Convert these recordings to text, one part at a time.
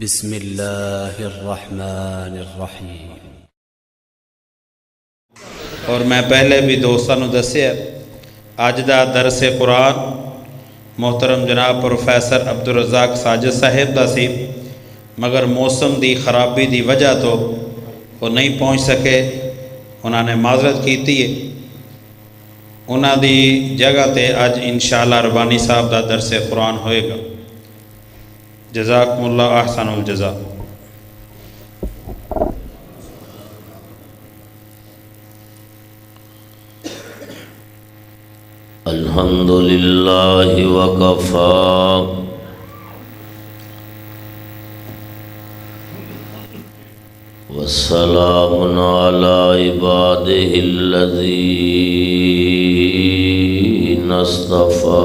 بسم اللہ الرحمن الرحیم۔ اور میں پہلے بھی دوستوں دسیا اج دا درس قرآن محترم جناب پروفیسر عبدالرزاق ساجد صاحب دا سی، مگر موسم دی خرابی دی وجہ تو وہ نہیں پہنچ سکے، انہوں نے معذرت کیتی ہے۔ انہوں دی جگہ تے اج انشاءاللہ ربانی صاحب دا درس قرآن ہوئے گا۔ جزاکم اللہ احسن الجزا۔ الحمد للہ وکفا والسلام علی عبادہ الذین اصطفیٰ۔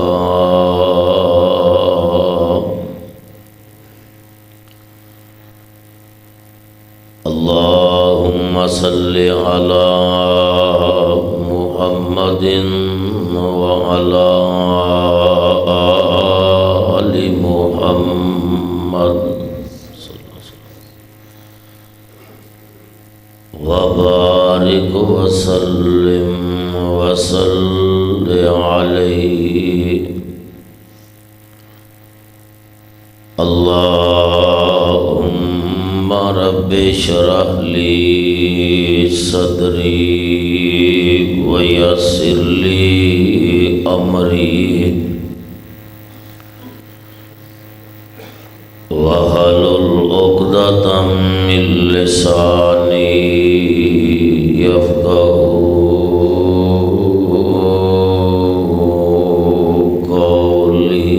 اللہم صلی علی محمد وعلی آل محمد وبارک وسلم وصلی علیہ۔ اللہم رب اشرح لی صدری ویسر لی امری واحلل عقدۃ من لسانی یفقہوا قولی۔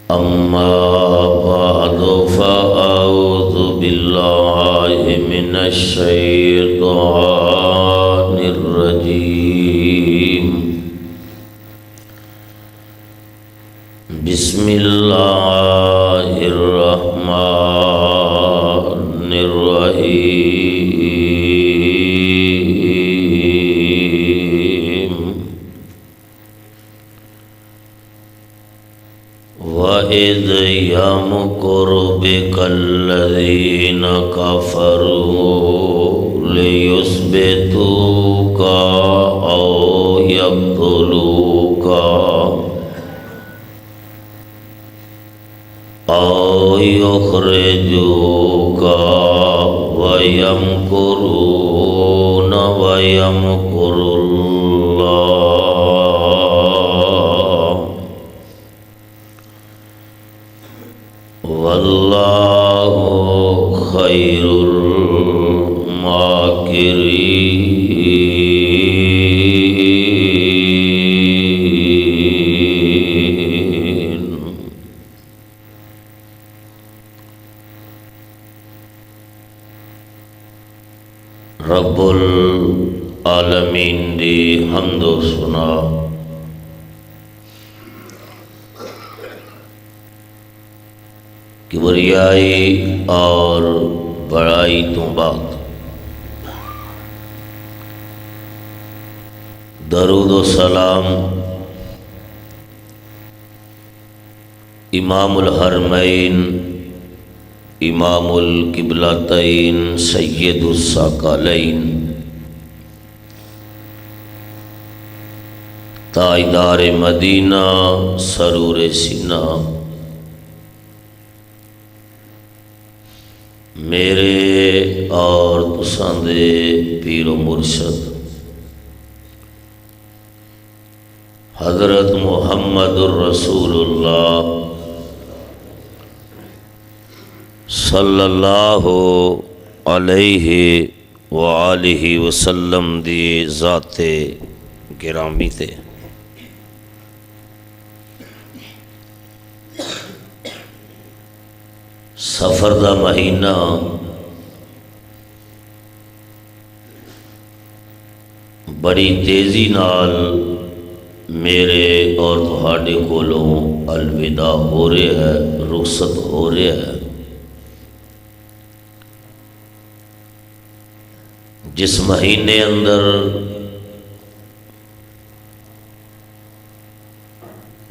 اما بعد فاعوذ باللہ من الشیطان الرجیم۔ بسم اللہ الرحمن الرحیم۔ وَإِذْ يَمْكُرُ بِكَ الَّذِينَ كَفَرُوا لِيُثْبِتُوكَ أَوْ يَقْتُلُوكَ أَوْ يُخْرِجُوكَ وَيَمْكُرُونَ وَيَمْكُرُ اللَّهُ واللہ خیر الماکرین۔ رب العالمین دی حمد و ثنا کبریائی اور بڑائی تو بعد درود و سلام امام الحرمین امام القبلتین سید الثقلین تاجدار مدینہ سرور سینہ میرے اور تساں دے پیر و مرشد حضرت محمد الرسول اللہ صلی اللہ علیہ وآلہ وسلم دی ذات گرامی تے سفر دا مہینہ بڑی تیزی نال میرے اور تہاڈے کولوں الوداع ہو رہا ہے، رخصت ہو رہا ہے۔ جس مہینے اندر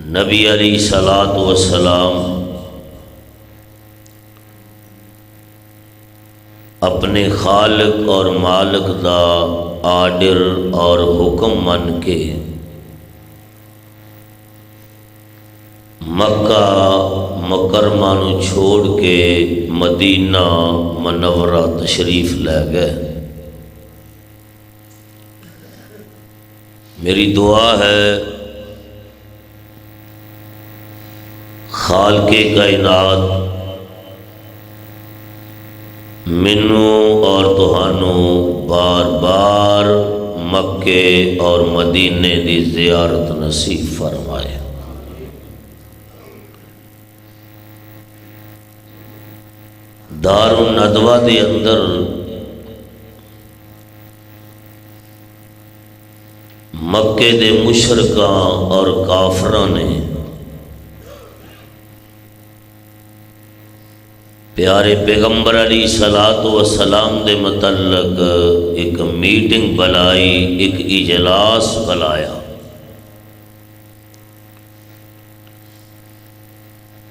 نبی علیہ الصلوۃ والسلام اپنے خالق اور مالک دا آرڈر اور حکم من کے مکہ مکرمہ نو چھوڑ کے مدینہ منورہ تشریف لے گئے۔ میری دعا ہے خالق کائنات منوں اور تہانوں بار بار مکے اور مدینے دی زیارت نصیب فرمائے۔ دار الندوہ دے اندر مکے دے مشرکاں اور کافراں نے پیارے پیغمبر علیہ الصلوۃ والسلام دے متعلق ایک میٹنگ بلائی، ایک اجلاس بلایا۔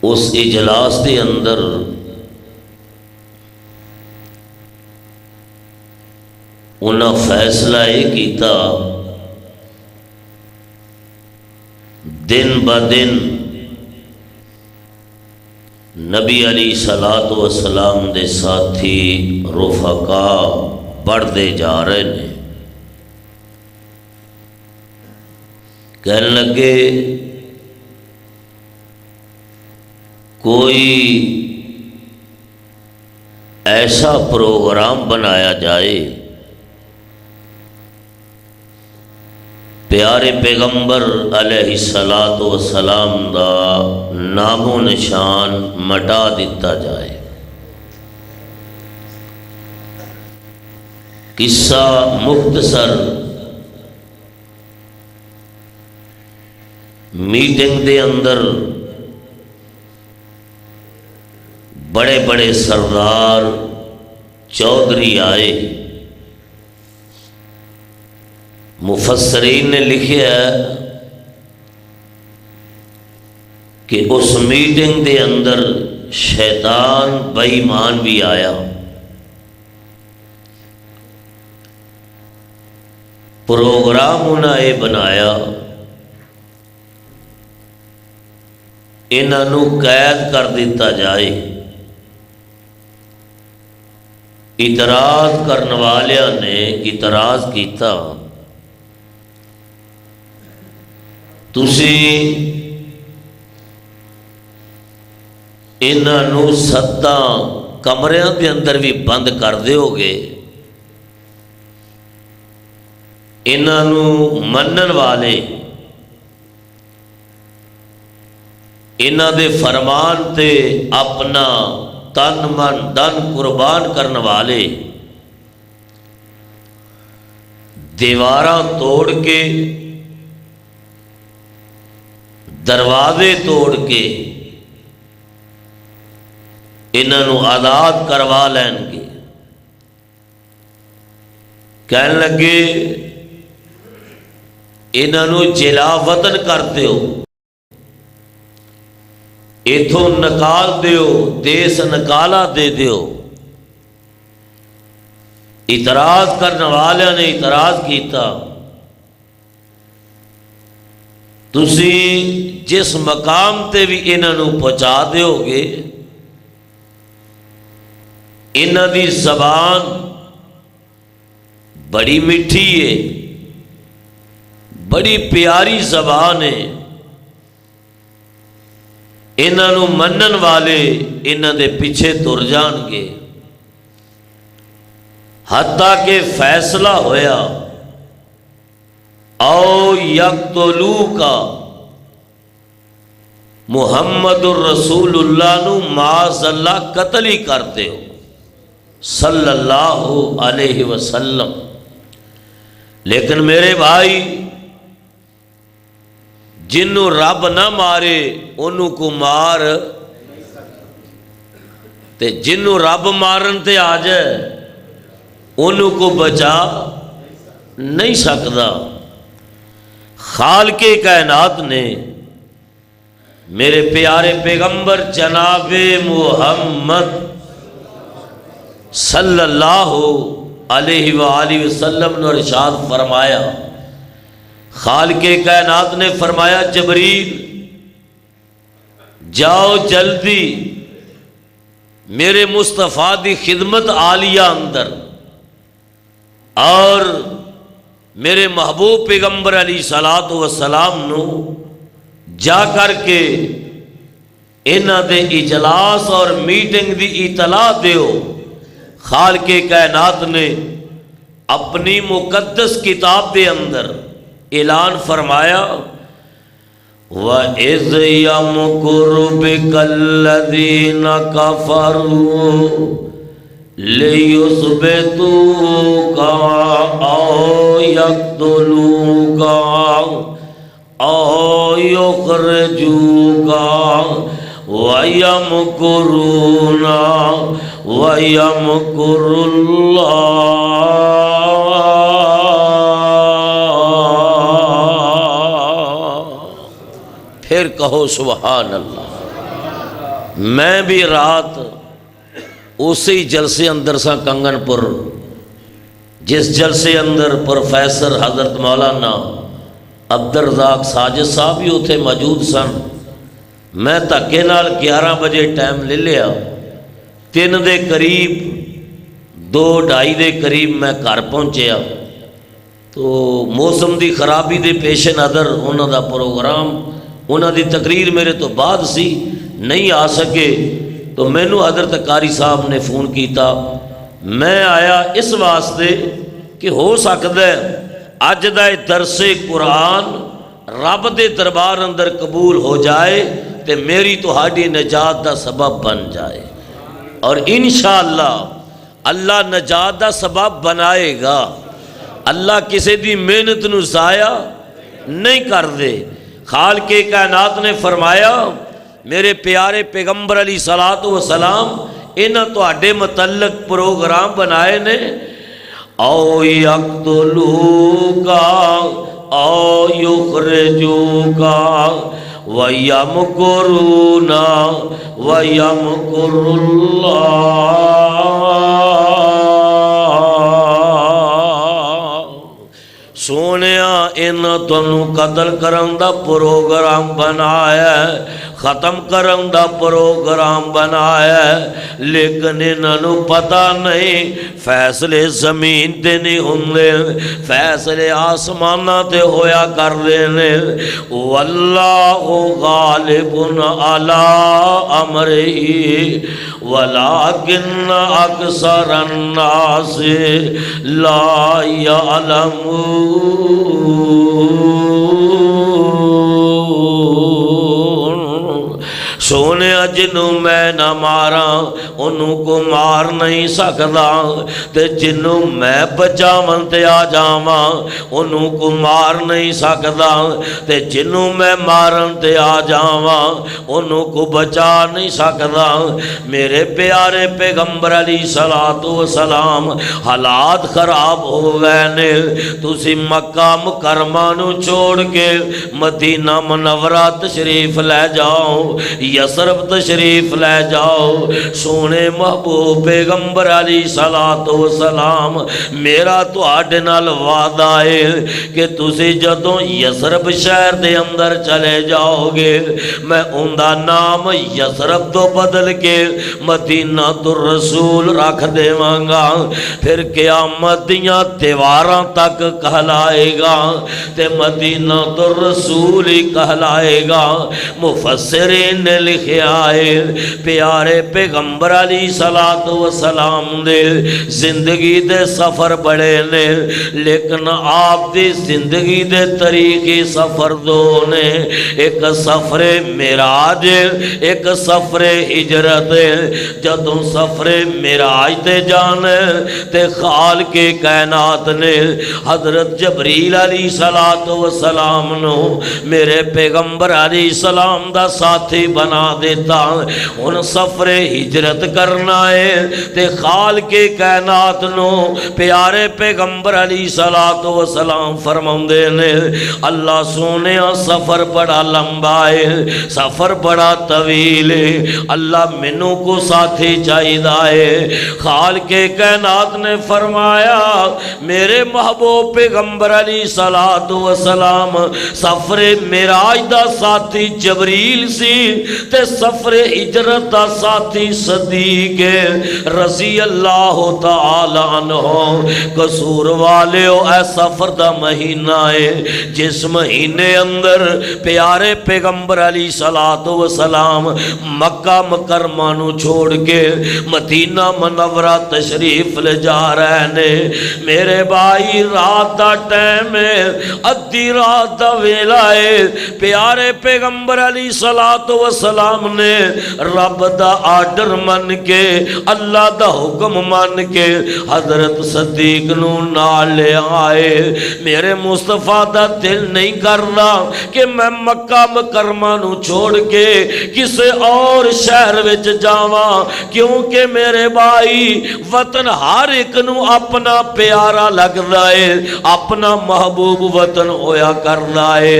اس اجلاس دے اندر انہاں فیصلہ یہ کیتا دن بدن نبی علیہ الصلوۃ والسلام دے ساتھی رفقا بڑھتے جا رہے ہیں۔ کہنے لگے کوئی ایسا پروگرام بنایا جائے پیارے پیغمبر علیہ الصلوۃ والسلام دا نام و نشان مٹا دیتا جائے۔ قصہ مختصر، میٹنگ دے اندر بڑے بڑے سردار چودھری آئے۔ مفسرین نے لکھا ہے کہ اس میٹنگ دے اندر شیطان بے ایمان بھی آیا۔ پروگرام انہاں یہ بنایا انہاں نو قید کر دیتا جائے۔ اعتراض کرنے والیاں نے اعتراض کیتا، تسی انہاں نو 7 کمریاں دے اندر بھی بند کر دیو گے، انہاں نو منن والے انہاں دے فرمان تے اپنا تن من دن قربان کرنے والے دیواراں توڑ کے دروازے توڑ کے انہاں نو آزاد کروا لین گے۔ کہنے لگے انہاں نو جلا وطن کر دیو، ایتھوں نکال دیو، دیس نکالا دے دیو۔ اعتراض کرنے والے نے اعتراض کیتا، تسی جس مقام تے بھی انہاں نو پہنچا دیو گے، انہاں دی زبان بڑی میٹھی ہے، بڑی پیاری زبان ہے، انہاں نو منن والے انہاں دے پیچھے تر جان گے۔ حتیٰ کہ فیصلہ ہویا او یقتلوکا، محمد الرسول اللہ نو معاذ اللہ قتل ہی کرتے ہو صلی اللہ علیہ وسلم۔ لیکن میرے بھائی، جنوں رب نہ مارے انہوں کو مار، تے جنوں رب مارن تے آ جائے انہوں کو بچا نہیں سکتا۔ خالق کائنات نے میرے پیارے پیغمبر جناب محمد صلی اللہ علیہ وآلہ وسلم نے ارشاد فرمایا، خالق کائنات نے فرمایا جبریل جاؤ جلدی میرے مصطفیٰ دی خدمت عالیہ اندر اور میرے محبوب پیغمبر علیہ الصلوۃ والسلام نو جا کر کے انہاں دے اجلاس اور میٹنگ دی اطلاع دیو۔ خالق کائنات نے اپنی مقدس کتاب دے اندر اعلان فرمایا، وَإِذْ يَمْكُرُ بِكَ الَّذِينَ كَفَرُوا لِيُثْبِتُوكَ أَوْ يَقْتُلُوكَ أَوْ يُخْرِجُوكَ وَيَمْكُرُونَ وَيَمْكُرُ اللَّهُ۔ پھر کہو سبحان اللہ۔ میں بھی رات اسی جلسے اندر سا کنگن پور، جس جلسے اندر پروفیسر حضرت مولانا عبدالرزاق ساجد صاحب بھی اتنے موجود سن۔ میں دھکے نال 11 بجے ٹائم لے لیا، 3 دے قریب 2:30 دے قریب میں گھر پہنچیا تو موسم دی خرابی دے پیش نظر انہاں دا پروگرام، انہاں دی تقریر میرے تو بعد سی، نہیں آ سکے تو مینو حضرت قاری صاحب نے فون کیتا۔ میں آیا اس واسطے کہ ہو سکتا ہے اج دا درس قرآن رب دے دربار اندر قبول ہو جائے تے میری تہاڈی نجات دا سبب بن جائے، اور انشاءاللہ اللہ نجات دا سبب بنائے گا۔ اللہ کسی دی محنت نو ضائع نہیں کر دے۔ خالق کائنات نے فرمایا میرے پیارے پیغمبر علیہ الصلوۃ والسلام انہاں تہاڈے متعلق پروگرام بنائے نے، او یقتلوکا او یخرجوکا وَيَمْكُرُونَ وَيَمْكُرُ اللَّهُ۔ سونیا انہاں تانوں قتل کرن دا پروگرام بنایا ہے، ختم کرن دا پروگرام بنایا ہے، لیکن انہوں پتہ نہیں فیصلے زمین تے نہیں ہوندے، فیصلے آسمانہ تے ہویا کر دینے۔ واللہ غالب علی امرہ ولکن اکثر الناس لا یعلمون۔ سونیا جنوں میں نہ ماراں انہوں کو مار نہیں سکدا، تے جنوں میں بچاون تے آ جاواں انہوں کو مار نہیں سکدا، تے جنوں میں مارن تے آ جاواں انہوں کو بچا نہیں سکدا۔ میرے پیارے پیغمبر علیہ الصلوۃ والسلام حالات خراب ہو گئے نے، تسی مکہ مکرمہ نو چھوڑ کے مدینہ منورہ تشریف لے جاؤ، یثرب تشریف لے جاؤ۔ سونے محبوب پیغمبر علیہ الصلوۃ والسلام میرا تہاڈے نال وعدہ ہے کہ تسی جدوں یثرب شہر دے اندر چلے جاؤ گے میں اوندا نام یثرب تو بدل کے مدینہ الرسول رکھ دیواں گا، پھر قیامت دیاں دیواراں تک کہلائے گا تے مدینہ الرسول ہی کہلائے گا۔ مفسرین نے لکھیا ہے پیارے پیغمبر علیہ الصلوۃ والسلام دے زندگی دے سفر بڑے نے، لیکن آپ دی زندگی دے طریقی سفر دو نے، ایک سفر معراج ایک سفر ہجرت۔ جدوں سفر معراج تے جانے تے خالق کائنات نے حضرت جبریل علیہ الصلوۃ والسلام نو میرے پیغمبر علیہ السلام دا ساتھی بنا دیتا۔ ان سفر ہجرت کرنا ہے تے خالق کائنات نو پیارے پیغمبر علیہ الصلوۃ والسلام فرماؤندے نے اللہ سونے سفر بڑا لمبا ہے، سفر بڑا طویل ہے، اللہ مینوں کو ساتھی چاہیے۔ خالق کائنات نے فرمایا میرے محبوب پیغمبر علیہ الصلوۃ والسلام سفر معراج دا ساتھی جبریل سی تے سفر ہجرت دا ساتھی صدیق رضی اللہ تعالی عنہ۔ قصور والے اے سفر دا مہینہ ہے جس مہینے اندر پیارے پیغمبر علیہ الصلوۃ والسلام مکہ مکرمہ نو چھوڑ کے مدینہ منورہ تشریف لے جا رہے نے۔ میرے بھائی رات دا ٹائم ہے، ادھی رات دا ویلا ہے، پیارے پیغمبر علیہ الصلوۃ والسلام نے رب دا آرڈر من کے اللہ دا حکم مان کے حضرت صدیق نو نال لے آئے۔ میرے مصطفیٰ دا دل نہیں کرنا کہ میں مکہ مکرمہ نو چھوڑ کے کسے اور شہر وچ جاواں، کیونکہ میرے بھائی وطن ہر ایک نو اپنا پیارا لگدا ہے، اپنا محبوب وطن ہویا کردا ہے،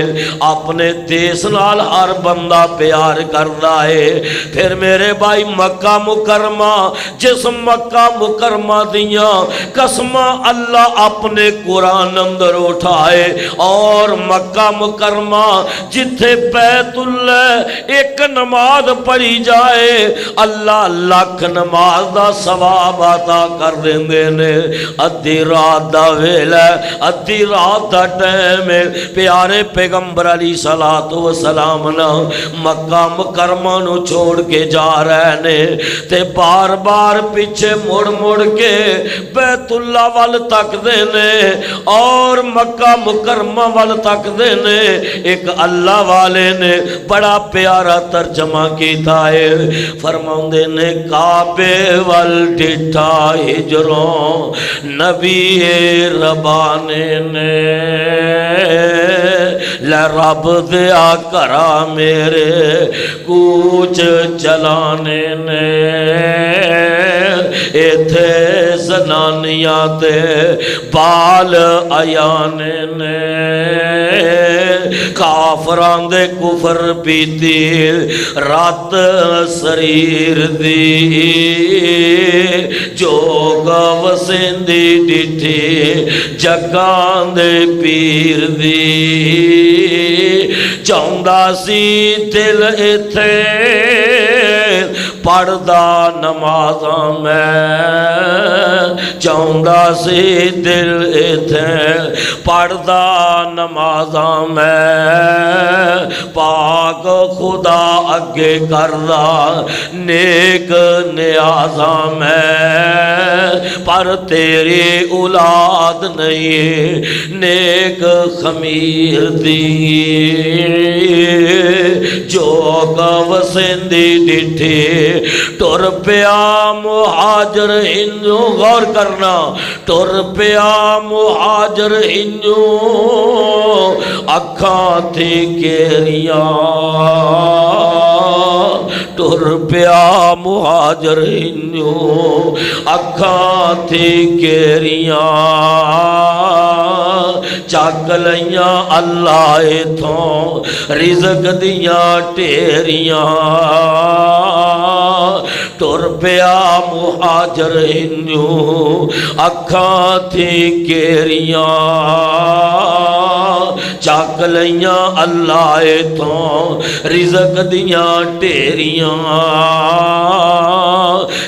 اپنے دیس نال ہر بندہ پیار کردا ہے۔ پھر میرے بھائی مکہ مکرمہ، جس مکہ مکرمہ دیاں قسماں اللہ اپنے قرآن اندر اٹھائے، اور مکہ مکرمہ جتھے بیت اللہ ایک نماز پڑھی جائے اللہ لاکھ نماز دا ثواب عطا کر دیندے نے۔ ادھی رات دا ویلا، ادھی رات دا ٹائم، پیارے پیغمبر علیہ الصلوۃ والسلام نا مکہ مکرمہ نو چھوڑ کے جا رہے نے تے بار بار پیچھے مڑ مڑ کے بیت اللہ وال تک دینے اور مکہ مکرمہ وال تک دینے۔ ایک اللہ والے نے بڑا پیارا ترجمہ کیتا ہے، فرماؤندے نے کعبے وال ڈٹھا ہجروں نبی ربانے نے، لے رب دیا کرا میرے کوچ چلانے نے۔ ایتھے زنانیاں تے بال آیانے نے، کافران دے کفر بیتی رات سریر دی، جو گوسین دی ڈٹھی جگان دے پیر دی، چاہندہ سی دل ایتھے پڑھدا نمازاں میں، چاہندہ سی دل ایتھے پڑھدا نمازاں میں، پاک خدا اگے کردا نیک نیازاں میں، پر تیری اولاد نہیں نیک خمیر دی، جو گوسندی ڈٹھی ٹر پیا مہاجر ہنجو، غور کرنا، ٹر پیا مہاجر ہنجو اکھاں تھی کیریاں، ٹر پیا مہاجر ہنجو اکھاں تھی کیریاں، چاک لیاں اللہ ایتھوں رزق دیاں ٹیریاں، ٹر پیا مہاجر ہنجو اکھاں تھی کیریاں، چاک لیاں اللہ ایتھوں رزق دیاں ٹیریاں،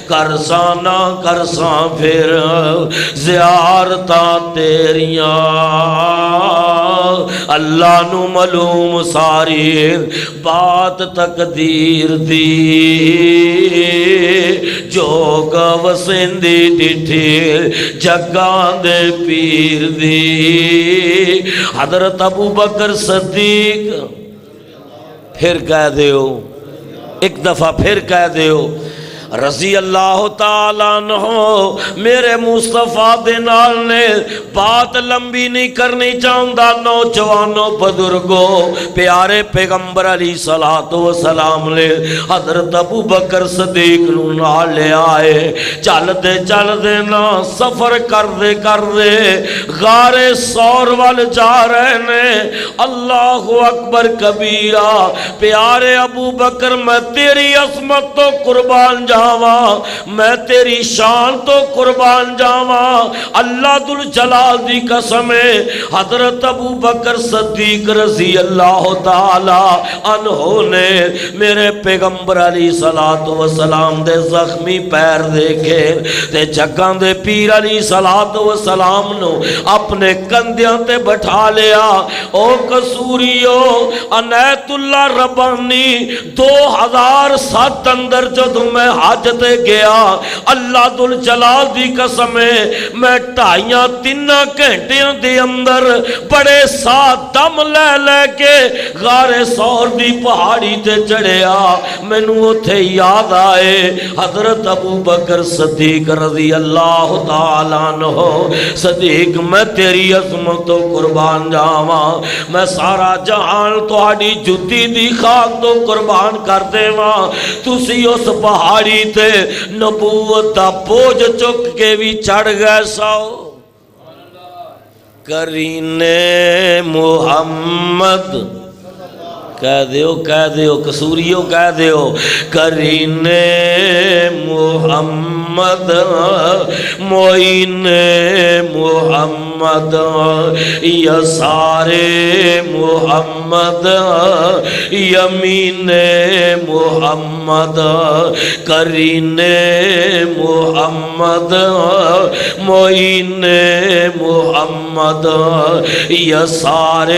کرساں نہ کرساں پھر زیارتاں تیریاں، اللہ نو معلوم ساری بات تقدیر دی، جو گوسندی ڈٹھی جگان دے پیر دی۔ حضرت ابو بکر صدیق پھر کہہ دیو، ایک دفعہ پھر کہہ دیو، رضی اللہ تعالیٰ عنہ میرے مصطفیٰ دے نال نے بات لمبی نہیں کرنی چاہتا نوجوانوں بزرگوں پیارے پیغمبر علیہ الصلوۃ والسلام نے حضرت ابو بکر صدیق نو نال لے آئے چل دے نا سفر کر دے غار سور وال جا رہے نے اللہ اکبر کبیرہ پیارے ابو بکر میں تیری عظمت تو قربان جاواں میں تیری شان تو قربان جاواں اللہ ذل جلال دی قسم ہے حضرت ابو بکر صدیق رضی اللہ تعالی عنہ نے میرے پیغمبر علیہ الصلوۃ والسلام دے زخمی پیر دیکھے تے جگاں دے پیر علیہ الصلوۃ والسلام نو اپنے کندھیاں تے بٹھا لیا او قصوریو عنایت اللہ ربانی 2007 اندر جدوں میں حج تے گیا اللہ ذل جلال دی قسم ہے میں 2.5-3 گھنٹیاں دے اندر بڑے ساتھ دم لے کے غار سور دی پہاڑی تے چڑھیا مینوں اوتھے یاد آئے حضرت ابو بکر صدیق رضی اللہ تعالیٰ عنہ صدیق میں تیری عظمت تو قربان جاواں میں سارا جہان تہاڈی جُتی دی خاک تو قربان کر دیواں تسی اس پہاڑی تے نبوت دا بوجھ چک کے بھی چڑھ گئے سو کرینے محمد کہہ دیو قصوریو کہہ دیو کرینے محمد معین محمد یسار محمد یمین محمد کرینے محمد معین محمد یسار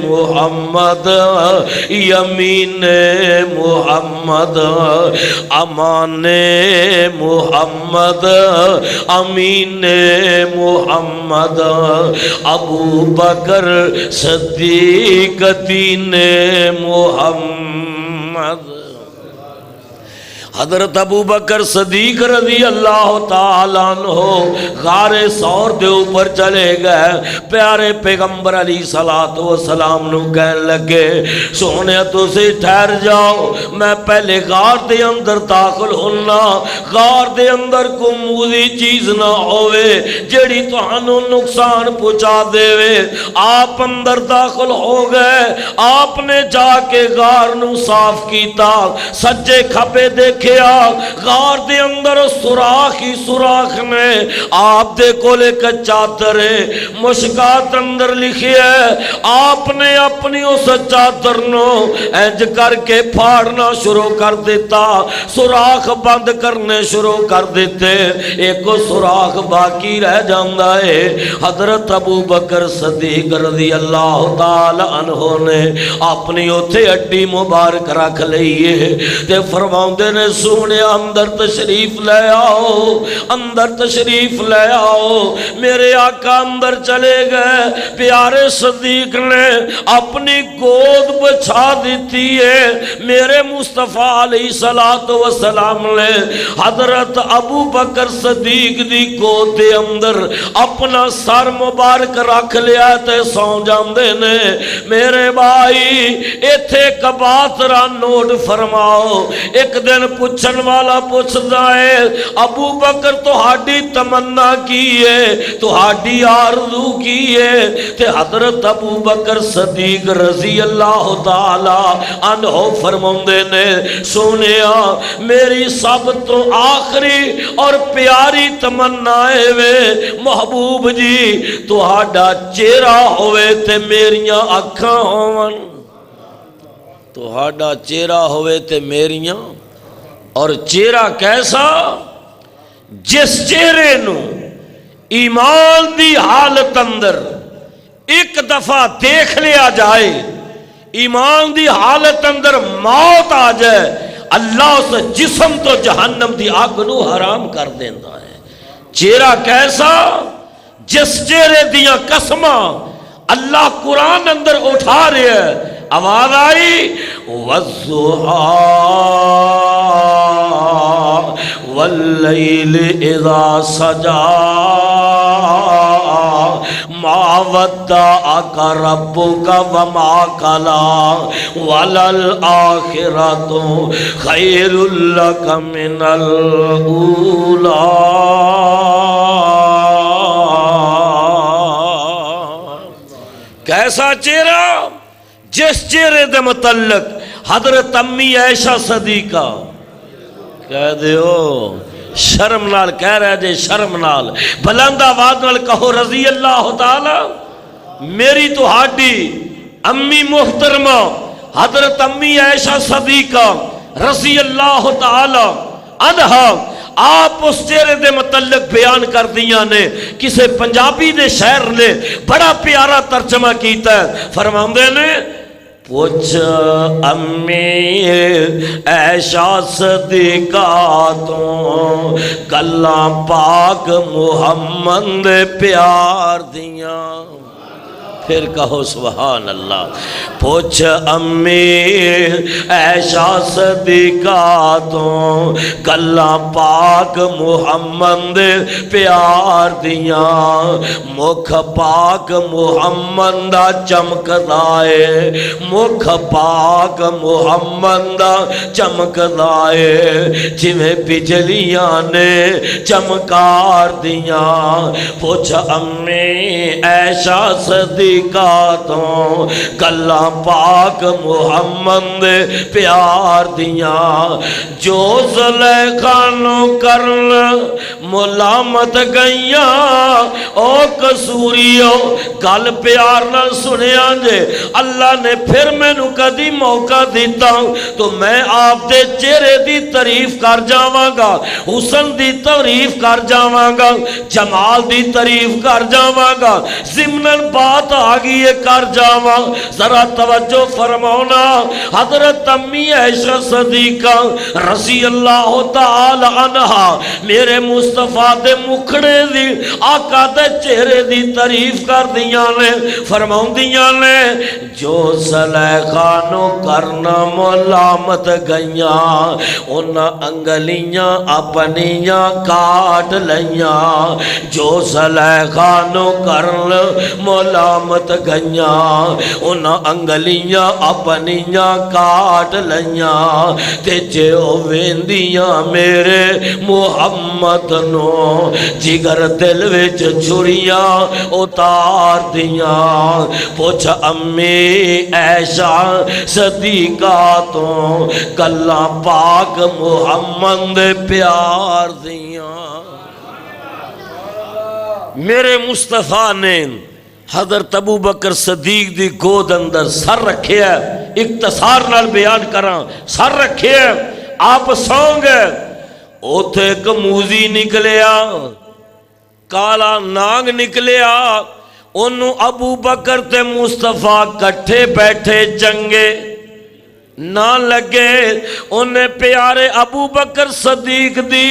محمد یمین محمد امان محمد امین محمد ابو بکر صدیق دین محمد حضرت ابو بکر صدیق رضی اللہ تعالیٰ عنہ غار سور دے اوپر چلے گئے پیارے پیغمبر علیہ الصلوۃ والسلام نو کہنے لگے سونے تو سے ٹھہر جاؤ میں پہلے غار دے اندر داخل ہونا غار دے اندر کو موذی چیز نہ ہوئے جڑی تہانوں نقصان پہنچا دے آپ اندر داخل ہو گئے آپ نے جا کے غار نو صاف کیتا سجے کھپے دیکھے غار دے اندر سوراخ ہی سوراخ نے آپ دے کول ایک چادر مشکات اندر لکھی ہے آپ نے اپنی اس چادر نو انج کر کے پھاڑنا شروع کر دیتا سوراخ بند کرنے شروع کر دیتے ایک سوراخ باقی رہ جاندا ہے حضرت ابو بکر صدیق رضی اللہ تعالی عنہ نے اپنی اوتھے ہڈی مبارک رکھ لئیے تے فرماؤندے نے سونے اندر تشریف لے آؤ اندر تشریف لے آؤ میرے آقا اندر چلے گئے پیارے صدیق نے اپنی گود بچھا دیتی ہے میرے مصطفیٰ علیہ الصلوۃ والسلام نے حضرت ابو بکر صدیق دی گود دے اندر اپنا سر مبارک رکھ لیا تے سو جاندے نے میرے بھائی ایتھے کباترا نوٹ فرماؤ ایک دن پوچھن والا پوچھدا ہے ابو بکر تہاڈی تمنا کی ہے تہاڈی آرزو کی ہے تے حضرت ابو بکر صدیق رضی اللہ تعالی عنہ فرماندے نے سونیا میری سب تو آخری اور پیاری تمنا ہے وے محبوب جی تہاڈا چہرہ ہوئے تے میریاں اکھاں ہون تہاڈا چہرہ ہوئے تے میریاں اور چہرہ کیسا جس چہرے نو ایمان دی حالت اندر ایک دفعہ دیکھ لیا جائے ایمان دی حالت اندر موت آ جائے اللہ اس جسم تو جہنم دی آگ نو حرام کر دینا ہے چہرہ کیسا جس چہرے دیاں قسماں اللہ قرآن اندر اٹھا رہے ہیں آواز آئی وَالضُّحَىٰ واللیل اذا سجا ما ودعک ربک وما قلی وللآخرۃ خیر لک من الاولی۔ کیسا چہرہ؟ جس چہرے دے متعلق حضرت امی عائشہ صدیقہ کہہ دیو شرم نال کہہ رہے جے، شرم نال بلند آواز نال کہو رضی اللہ تعالی میری تو ہاڈی امی محترمہ حضرت امی عائشہ صدیقہ رضی اللہ تعالی عنہا آپ اس چہرے دے متعلق بیان کر دیا نے۔ کسے پنجابی دے شاعر نے بڑا پیارا ترجمہ کیتا ہے، فرماندے نے پوچھ امی عائشہ صدیقہ تو گلاں پاک محمد دے پیار دیاں، پھر کہو سبحان اللہ۔ پوچھ امی عائشہ صدیقہ تو گلاں پاک محمد دے پیار دیاں، مکھ پاک محمد دا چمکدا اے، مکھ پاک محمد دا چمکدا اے، جویں بجلیاں نے چمکار دیاں۔ پوچھ امی عائشہ صدیقہ تو گلاں پاک محمد دے پیار دیاں، جو زلیخا نو کرن ملامت گئیاں، او قصوریو گل پیار نہ سنیا جے، اللہ نے پھر میں نو کدی موقع دیتا تو میں آپ دے چہرے دی تعریف کر جاواں گا، حسن دی تعریف کر جاواں گا، جمال دی تعریف کر جاواں گا، ضمناً بات آگئی کر جاواں۔ ذرا توجہ فرماؤنا، حضرت امی عائشہ صدیقہ رضی اللہ تعالی عنہا میرے مصطفیٰ دے مکھڑے دی آقا دے چہرے دی تعریف کر دیاں نے، فرماؤں دیاں نے جو زلیخا نو کرنا ملامت گئیاں، انہاں انگلیاں اپنیاں کاٹ لیاں، جو زلیخا نو کرنا ملامت گئیاں، انہاں انگلیاں اپنیاں کاٹ لیاں، تے جے او ویندیاں میرے محمد نو جگر دل وچ چھریاں اتار دیاں۔ پوچھ امی عائشہ صدیقہ تو گلاں پاک محمد دے پیار دیاں۔ میرے مصطفیٰ نے حضرت ابو بکر صدیق دی گود اندر سر رکھے ہے، اختصار نال بیان کراں، سر رکھے ہے، آپ سوں گے، اوتھے ایک موزی نکلیا، کالا ناگ نکلیا، انہوں ابو بکر تے مصطفیٰ کٹھے بیٹھے جنگے نہ لگے، انہیں پیارے ابو بکر صدیق دی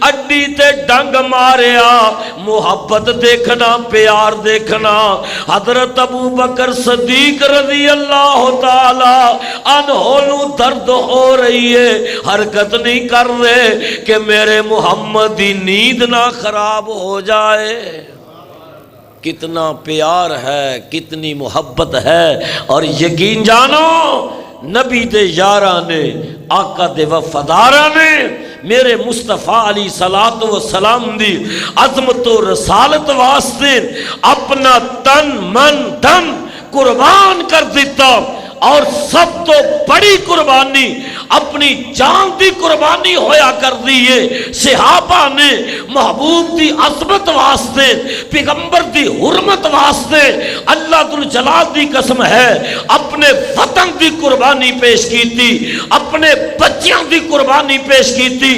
اڈی تے ڈنگ ماریا، محبت دیکھنا، پیار دیکھنا۔ حضرت ابو بکر صدیق رضی اللہ تعالی عنہ نو درد ہو رہی ہے، حرکت نہیں کر رہے کہ میرے محمد دی نیند نہ خراب ہو جائے۔ کتنا پیار ہے، کتنی محبت ہے، اور یقین جانو نبی دے یاراں نے، آقا دے وفاداراں نے میرے مصطفیٰ علیہ السلام دی عظمت و رسالت واسطے اپنا تن من دھن قربان کر دیتا، اور سب تو بڑی قربانی اپنی جان دی قربانی ہویا کر دیئے۔ صحابہ نے محبوب دی عظمت واسطے، پیغمبر دی حرمت واسطے، اللہ ذوالجلال دی قسم ہے اپنے وطن دی قربانی پیش کی تھی، اپنے بچیاں دی قربانی پیش کی تھی،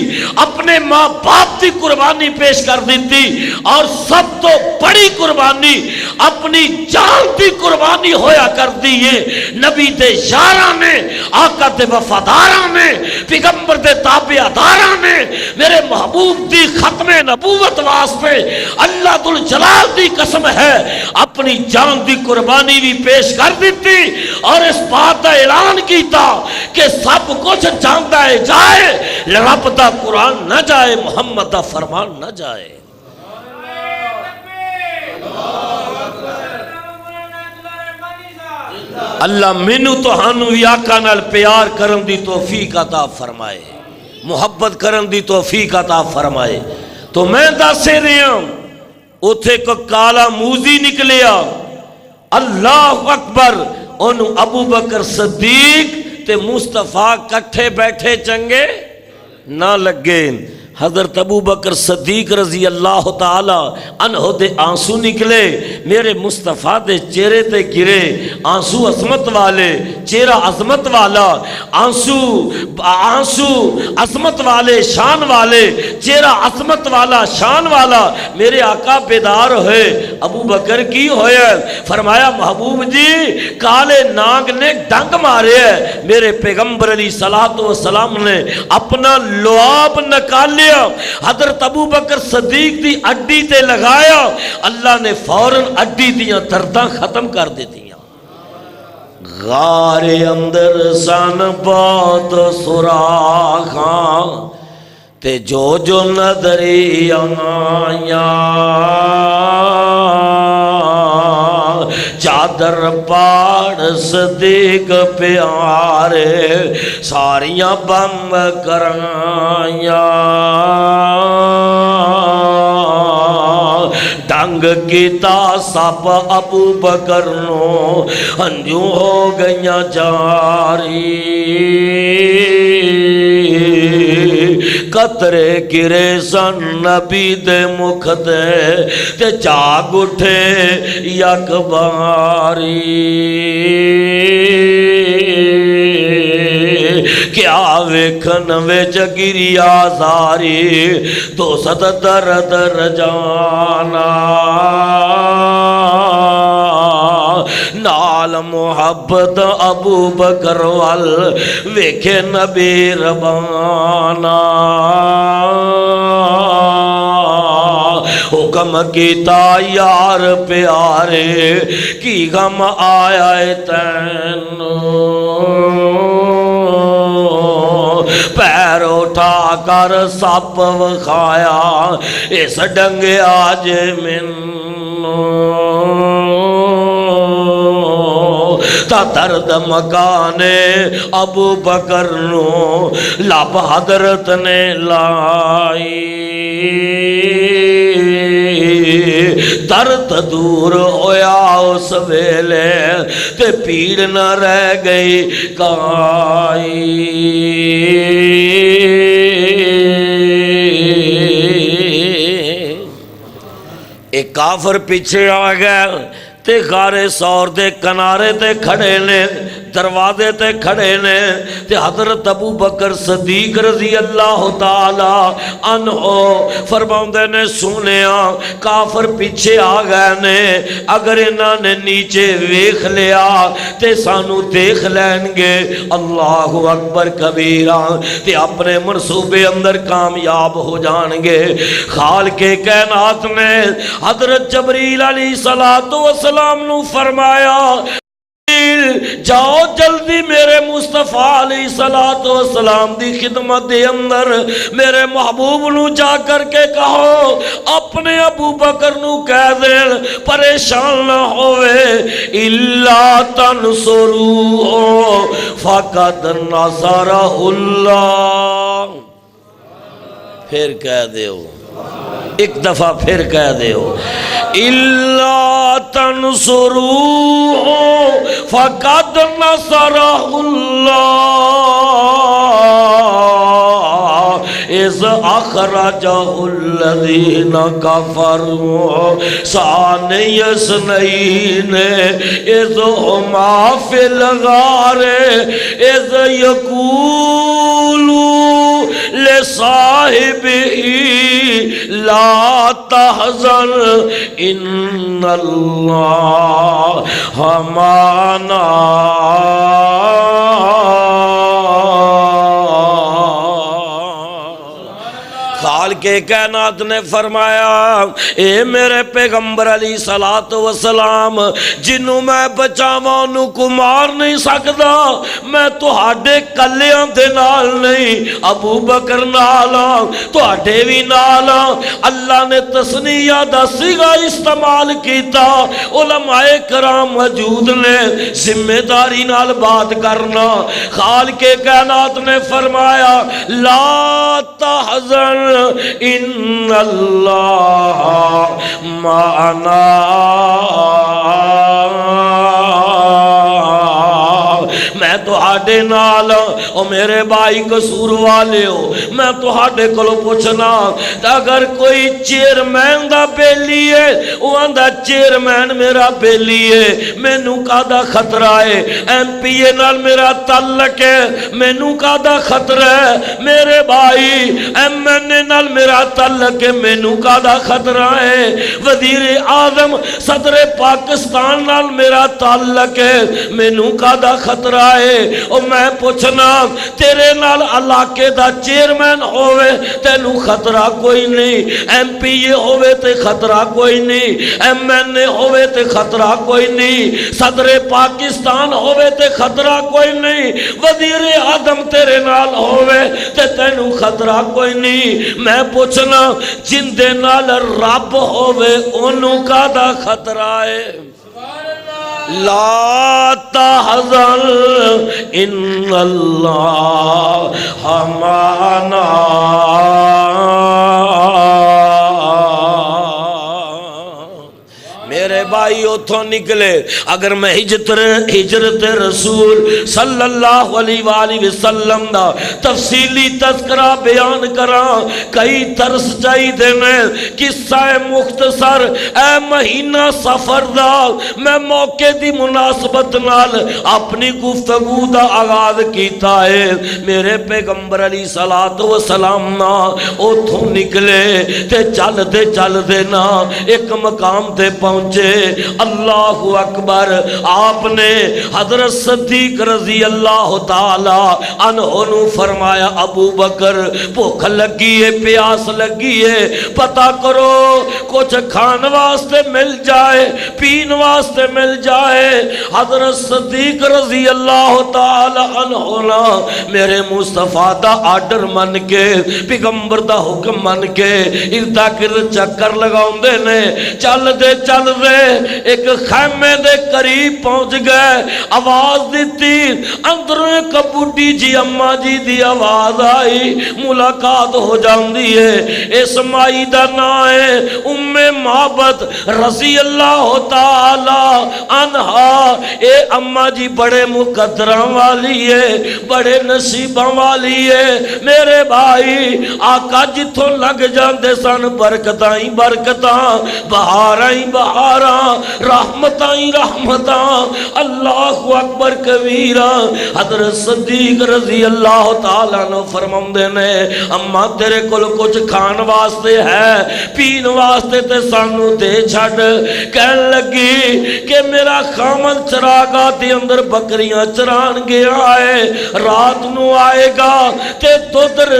اپنے ماں باپ دی قربانی پیش کر دی تھی، اور سب تو بڑی قربانی اپنی جان دی قربانی ہویا کر دیئے۔ نبی دے یاراں نے، آقا دے وفاداراں نے، پیغمبر دے تابعداراں نے میرے محبوب دی ختم نبوت واسطے اللہ ذوالجلال دی قسم ہے اپنی جان دی قربانی بھی پیش کر دیتی، اور اس بات کا اعلان کیتا کہ سب کچھ جانتا ہے جائے رب دا قرآن نہ جائے محمد دا فرمان نہ جائے. اللہ مینو تو ہانو بھی آقا نال پیار کرن دی توفیق عطا فرمائے, محبت کرن دی توفیق عطا فرمائے. تو میں دسے رہا اتھے کو کالا موزی نکلیا, اللہ اکبر, انہوں ابو بکر صدیق تے مصطفیٰ کٹھے بیٹھے چنگے نہ لگے. حضرت ابو بکر صدیق رضی اللہ تعالی عنہ دے آنسو نکلے, میرے مصطفیٰ دے چہرے تے گرے, آنسو عظمت والے, چہرہ عظمت والا, آنسو عظمت والے, شان والے, چہرہ عظمت والا, شان والا. میرے آقا بیدار ہوئے, ابو بکر کی ہوئے؟ فرمایا محبوب جی کالے ناگ نے ڈنگ مارے ہے. میرے پیغمبر علیہ السلام نے اپنا لعاب نکالے, حضرت ابو بکر صدیق دی اڈی تے لگایا, اللہ نے فوراً اڈی دیاں درداں ختم کر دیتیاں. غار اندر سن بہت سوراخاں تے جو نظری آیاں, چادر پاڑ صدیق پیارے ساریاں بم کرائیاں, ڈنگ کیتا سب ابو بکر نو ہنجو ہو گئیاں جاری, قطرے گرے سن نبی دے مکھ دے تے جاگ اٹھے یک باری. کیا ویکھن وچ گریا زاری تو ست درد رجانا, نال محبت ابو بکر وال ویکھے نبی ربانا. حکم کیتا یار پیارے کی غم آیا تینو, پیر اٹھا کر سپ وکھایا اس ڈنگے آج منو, تا درد مکانے ابو بکر نو لب حضرت نے لائی, درد دور ہویا اس ویلے تے پیڑ نہ رہ گئی کائی. ایک کافر پیچھے آ گیا تے غار سور دے کنارے تے کھڑے نے, دروازے تے کھڑے نے, تے حضرت ابو بکر صدیق رضی اللہ تعالی عنہ فرماؤندے نے سنیا کافر پیچھے آ گئے نے, اگر انہاں نے نیچے ویکھ لیا تے سانو دیکھ لین گے. اللہ اکبر کبیرہ, تے اپنے منصوبے اندر کامیاب ہو جان گے. خالق کائنات نے حضرت جبریل علیہ السلام نو فرمایا جاؤ جلدی میرے مصطفیٰ علیہ السلام دی خدمت دے اندر میرے محبوب نو جا کر کے کہو اپنے ابو بکر نو کہہ دین پریشان نہ ہوئے, الا تنصروہ فقد نصرہ اللہ. پھر کہہ دیو, ایک دفعہ پھر کہہ دیو, اِلَّا تَنْصُرُوهُ فَقَدْ نَصَرَهُ اللَّهُ اِذْ أَخْرَجَهُ الَّذِينَ كَفَرُوا ثَانِيَ اثْنَيْنِ اِذْ هُمَا فِي الْغَارِ اِذْ يَقُولُ لِصَاحِبِهِ لا تحزن ان اللہ معنا. خالق کے کائنات نے فرمایا اے میرے پیغمبر علیہ الصلوۃ والسلام جنوں میں بچاواں انہوں کو مار نہیں سکدا میں تہاڈے کلیاں دے نال نہیں ابو بکر نال تہاڈے وی نال اللہ نے تسنیہ دا صیغہ استعمال کیتا علماء کرام موجود نے ذمہ داری نال بات کرنا خالق کائنات نے فرمایا لا تحزن ان اللہ معنا میں تہاڈے نال او میرے بھائی قصور والے ہو میں تہاڈے کولوں پوچھنا اگر کوئی چیئرمین دا بیلی ہے وہ آندا چیئرمین میرا بیلی ہے مینوں کادا خطرہ ہے ایم پی اے نال میرا تعلق ہے مینوں کادا خطرہ ہے میرے بھائی ایم این اے نال میرا تعلق ہے مینوں کادا خطرہ ہے وزیر اعظم صدر پاکستان نال میرا تعلق ہے مینوں کادا خطرہ ہے اور میں پوچھنا تیرے نال علاقے دا چیئرمین ہوئے تینوں خطرہ کوئی نہیں ایم پی اے ہوئے تے خطرہ کوئی نہیں ایم این اے ہوئے تے خطرہ کوئی نہیں صدر پاکستان ہوئے تے خطرہ کوئی نہیں وزیر اعظم تیرے نال ہوئے تے تینوں خطرہ کوئی نہیں میں پوچھنا جن دے نال رب ہوئے انہوں کا دا خطرہ ہے لا تحزن ان اللہ معنا میرے بھائی اتھوں نکلے اگر میں ہجرت رسول صلی اللہ علیہ وآلہ وسلم دا تفصیلی تذکرہ بیان کراں کئی ترس چاہی دینے قصہ مختصر اے مہینہ سفر دا میں موقع دی مناسبت نال اپنی گفتگو دا آغاز کیتا ہے میرے پیغمبر علیہ الصلوۃ والسلام نا اتھوں نکلے تے چل دے نا ایک مقام تے پہنچے اللہ اکبر آپ نے حضرت صدیق رضی اللہ تعالی عنہ نو فرمایا ابو بکر بھوک لگی ہے پیاس لگی ہے پتہ کرو کچھ کھان واسطے مل جائے پین واسطے مل جائے حضرت صدیق رضی اللہ تعالی عنہ میرے مصطفیٰ دا آرڈر من کے پیغمبر دا حکم من کے اردا گرد چکر لگاؤں دے نے چل دے ایک خیمے دے قریب پہنچ گئے آواز دیتی اندر ایک بڈی جی اماں جی دی آواز آئی ملاقات ہو جاندی ہے اس مائی دا نام ہے ام معبد رضی اللہ تعالی عنہا اے اماں جی بڑے مقدراں والی ہے بڑے نصیباں والی ہے میرے بھائی آقا جتھوں لگ جاندے سن برکتاں ہی برکتاں بہاراں ہی بہاراں رحمتاں ہی رحمتاں اللہ اکبر کبیرہ حضرت صدیق رضی اللہ تعالیٰ نے فرماندے نے اماں تیرے کول کچھ کھان واسطے ہے پین واسطے تے سانو دے چھڑ کہن لگی کہ میرا خامن چراغاں دے اندر بکریاں چران گیا ہے رات نو آئے گا تے دودر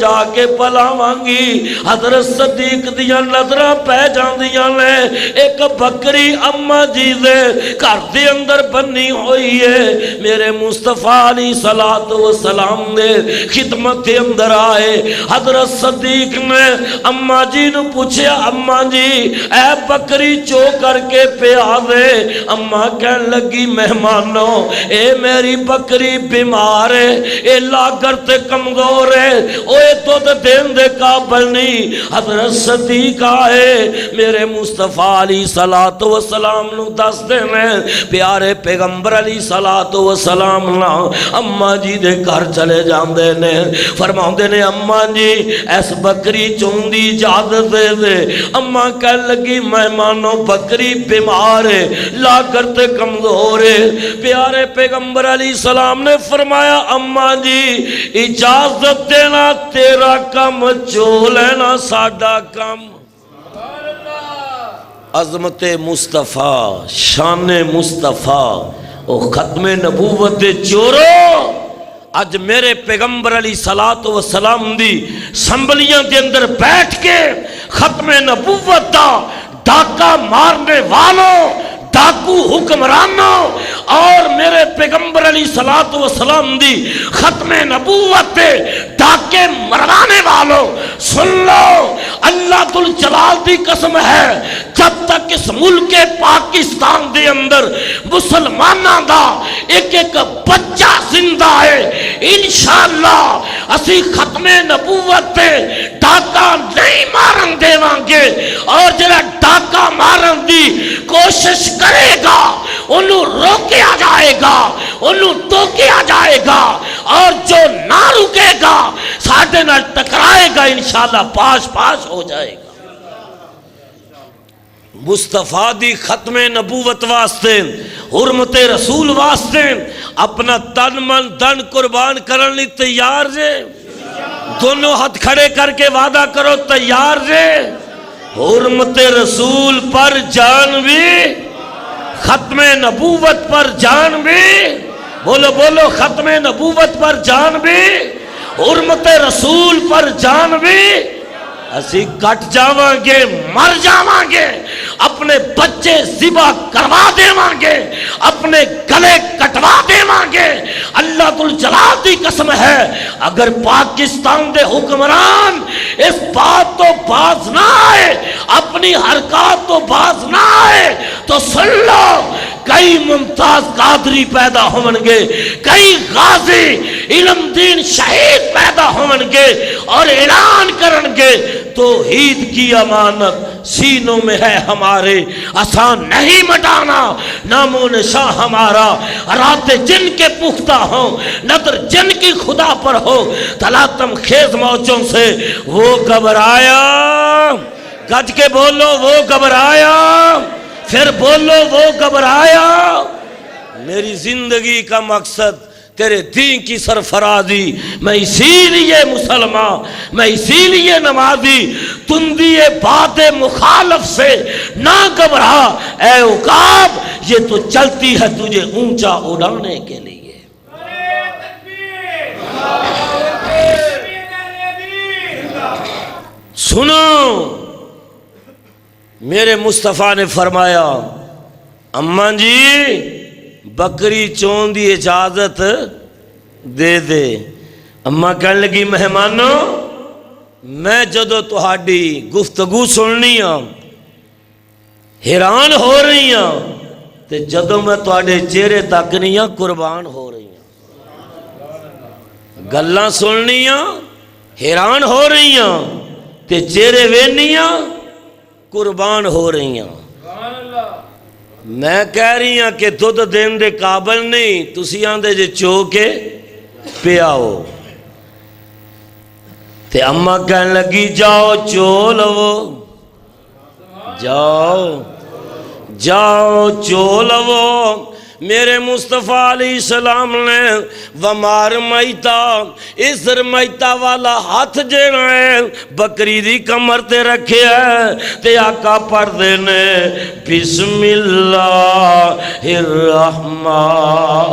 جا کے پلاواں گی حضرت صدیق دیاں نظراں پہ جاندیاں نے ایک بکری اماں جی دے گھر دے اندر بنی ہوئی ہے میرے مصطفیٰ علیہ الصلوۃ والسلام نے خدمت دے اندر آئے حضرت صدیق نے اماں جی نو پوچھیا اماں جی اے بکری چو کر کے پیا دے اماں کہن لگی مہمانوں اے میری بکری بیمار ہے اے لاگر تے کمزور ہے اوے دودھ دین دے قابل نہیں حضرت صدیق آئے میرے مصطفیٰ علیہ الصلوۃ والسلام نو دس دینے پیارے پیغمبر علیہ الصلوۃ والسلام نا اماں جی دے گھر چلے جاندے نے فرماؤندے نے اماں جی اس بکری چون دی اجازت دے دے اماں کہن لگی مہمانوں بکری بیمار ہے لاگر تے کمزور ہے پیارے پیغمبر علیہ السلام نے فرمایا اماں جی اجازت دینا تیرا کم چو لینا ساڈا کم عظمت مصطفیٰ شان مصطفیٰ او ختم نبوت دے چورو اج میرے پیغمبر علیہ الصلوۃ والسلام دی اسمبلیاں دے اندر بیٹھ کے ختم نبوت دا ڈاکہ مارنے والوں، ڈاکو حکمرانوں اور میرے پیغمبر علیہ الصلوۃ والسلام دی ختم نبوت پہ ڈاکے مروانے والوں، سن لو، اللہ ذوالجلال دی قسم ہے، جب تک اس ملک پاکستان دے اندر مسلماناں دا ایک ایک بچہ زندہ ہے، انشاءاللہ اسی ختم نبوت پہ ڈاکہ نہیں مارن دیواں گے، اور جڑا ڈاکہ مارن دی کوشش کرے گا انہوں روکیا جائے گا، انہوں ٹوکیا جائے گا، اور جو نہ رکے گا ساڈے نال ٹکرائے گا انشاءاللہ پاش پاش ہو جائے گا۔ مصطفیٰ دی ختم نبوت واسطے، حرمت رسول واسطے اپنا تن من دن قربان کرن لی تیار جے؟ دونوں ہاتھ کھڑے کر کے وعدہ کرو تیار جے؟ حرمت رسول پر جان بھی، ختم نبوت پر جان بھی، بولو بولو، ختم نبوت پر جان بھی، حرمت رسول پر جان بھی، اسی کٹ جاواں گے، مر جاواں گے، اپنے بچے ذبح کروا دیواں گے، اپنے گلے کٹوا دیواں گے۔ اللہ ذوالجلال دی قسم ہے، اگر پاکستان دے حکمران اس بات تو باز نہ آئے، اپنی حرکات تو باز نہ آئے، تو سن لو، کئی ممتاز قادری پیدا ہون گے، کئی غازی علم دین شہید پیدا ہون گے، اور اعلان کرن گے توحید کی امانت سینوں میں ہے ہمارے، آسان نہیں مٹانا، نام و نشاں ہمارا، رات جن کے پختہ ہوں، نظر جن کی خدا پر ہو، تلاتم خیز موجوں سے وہ گھبرایا، گج کے بولو وہ گھبرایا، پھر بولو وہ گھبرایا۔ میری زندگی کا مقصد تیرے دین کی سرفرازی، میں اسی لیے مسلمان، میں اسی لیے نمازی، تندی بات مخالف سے نہ گھبرا اے عقاب، یہ تو چلتی ہے تجھے اونچا اڑانے کے لیے۔ سنو، میرے مصطفیٰ نے فرمایا، اماں جی بکری چون دی اجازت دے دے۔ اماں کہنے لگی، مہمانوں میں جدو تہاڈی گفتگو سننی ہاں حیران ہو رہی ہاں، تے جدو میں تہاڈے چہرے تکنی ہاں قربان ہو رہی ہاں، گلاں سننی ہاں حیران ہو رہی ہاں، تے چہرے وینی ہاں قربان ہو رہی ہاں۔ میں کہہ رہی ہاں کہ دودھ دین دے قابل نہیں، تسی آندے جے چو کے پیاؤ۔ تے اماں کہنے لگی، جاؤ چو لو، جاؤ جاؤ چو لو۔ میرے مصطفیٰ علیہ السلام نے ومار میتا، اسر میتا والا ہاتھ جینا ہے بکری دی کمر تے رکھے ہے، تے آقا پڑھ دینے بسم اللہ الرحمن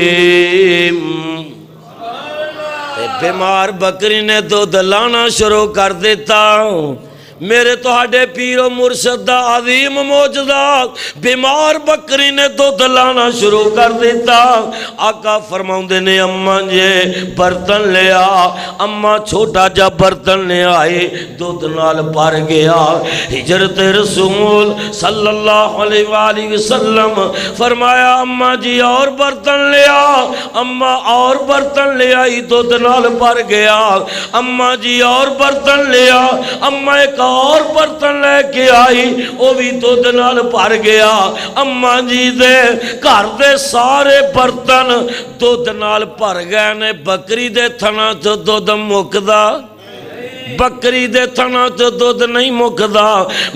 الرحیم۔ بیمار بکری نے دودھ لانا شروع کر دیتا۔ میرے توہاڈے پیر و مرشد دا عظیم معجزہ، بیمار بکری نے دودھ لانا شروع کر دیتا۔ آقا فرماؤندے نے، اماں جے برتن لیا۔ اماں چھوٹا جا برتن لے آئے، دودھ نال بھر گیا۔ ہجرت رسول صلی اللہ علیہ وآلہ وسلم فرمایا، اماں جی اور برتن لیا۔ اماں اور برتن لے آئی، دودھ نال بھر گیا۔ اماں جی اور برتن لیا۔ اماں ایک اور برتن لے کے آئی، وہ بھی دودھ نال بھر گیا۔ اماں جی دے گھر دے سارے برتن دودھ نال بھر گئے نے، بکری دے تھنا چ دودھ مکدا، بکری دے تھنا چ دودھ نہیں مکدا۔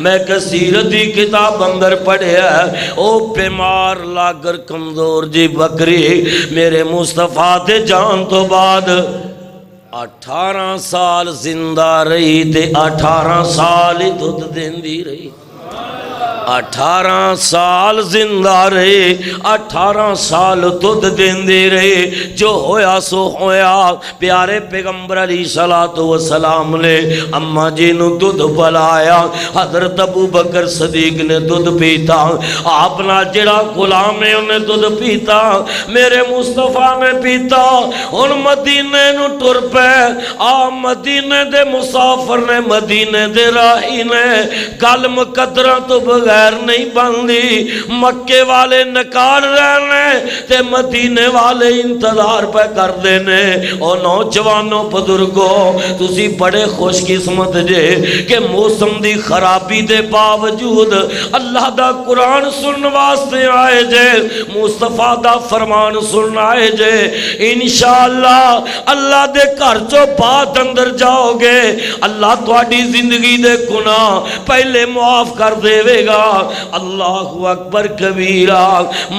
میں کثیر دی کتاب اندر پڑھیا ہے، او بیمار لاگر کمزور جی بکری میرے مصطفیٰ دے جان تو بعد 18 سال زندہ رہی، تے 18 سال ہی دودھ دیندی رہی۔ 18 سال زندہ رہے، 18 سال دودھ دیندے رہے، جو ہویا سو ہویا۔ پیارے پیغمبر علیہ الصلوۃ والسلام نے اماں جی نو دودھ پلایا، حضرت ابو بکر صدیق نے دودھ پیتا، آپ نال جڑا غلام ہے انہیں دودھ پیتا، میرے مصطفیٰ نے پیتا۔ ان مدینے نو ٹر پے، آ مدینے دے مسافر نے، مدینے دے راہی نے، گل مقدرہ تو بغیر نہیں بندی، مکے والے نکال رہنے تے مدینے والے انتظار پہ کر دینے۔ او نوجوانوں بزرگوں، تسی بڑے خوش قسمت جے کہ موسم دی خرابی دے باوجود اللہ دا قرآن سن واسطے آئے جے، مصطفیٰ دا فرمان سن آئے جے۔ انشاءاللہ اللہ دے گھر چو بات اندر جاؤ گے، اللہ تواڈی زندگی دے گناہ پہلے معاف کر دے گا۔ اللہ اکبر کبیرہ۔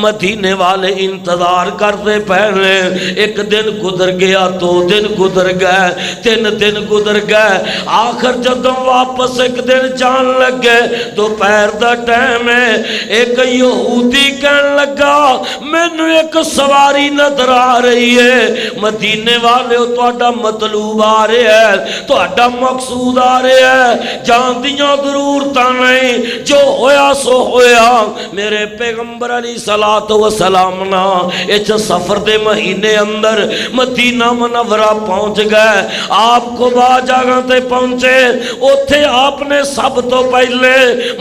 مدینے والے انتظار کرتے پہلے، ایک دن گزر گیا، 2 دن گزر گئے، 3 دن گزر گئے، آخر جدوں واپس ایک دن جان لگے، دوپہر دا ٹائم ہے، ایک یہودی کہن لگا مینوں ایک سواری نظر آ رہی ہے۔ مدینے والے تہاڈا مطلوب آ رہا ہے، تہاڈا مقصود آ رہا ہے، جان دیاں ضرورتاں نہیں، جو ہویا سو ہویا۔ میرے پیغمبر علیہ الصلوۃ والسلام نا اس سفر دے مہینے اندر مدینہ منورہ پہنچ گئے، آپ کو با جگہ تے پہنچے، اوتھے آپ نے سب تو پہلے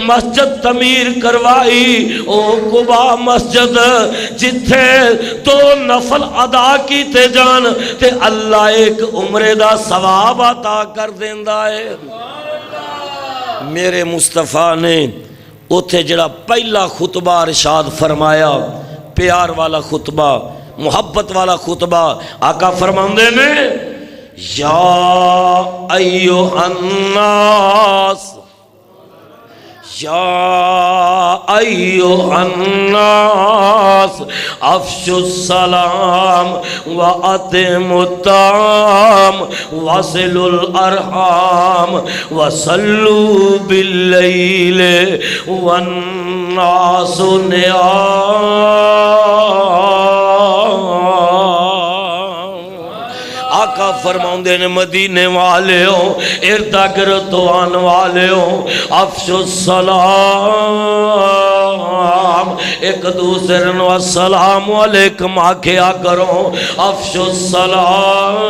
مسجد تعمیر کروائی، او قبا مسجد جتھے 2 نفل ادا کیتے جان تے اللہ ایک عمرے دا ثواب عطا کر دیندا ہے۔ میرے مصطفیٰ نے اوتھے جڑا پہلا خطبہ ارشاد فرمایا، پیار والا خطبہ، محبت والا خطبہ، آقا فرماندے نے یا ایھا الناس، یا ایھا الناس افشوا السلام واطعموا الطعام وصلوا الارحام وصلوا باللیل والناس نیام۔ آقا فرماؤندے نے مدینے والے ہو، اردا گرد آن والے ہو، افشوا السلام، ایک دوسرے نو السلام علیکم آکھیا کرو، افشوا السلام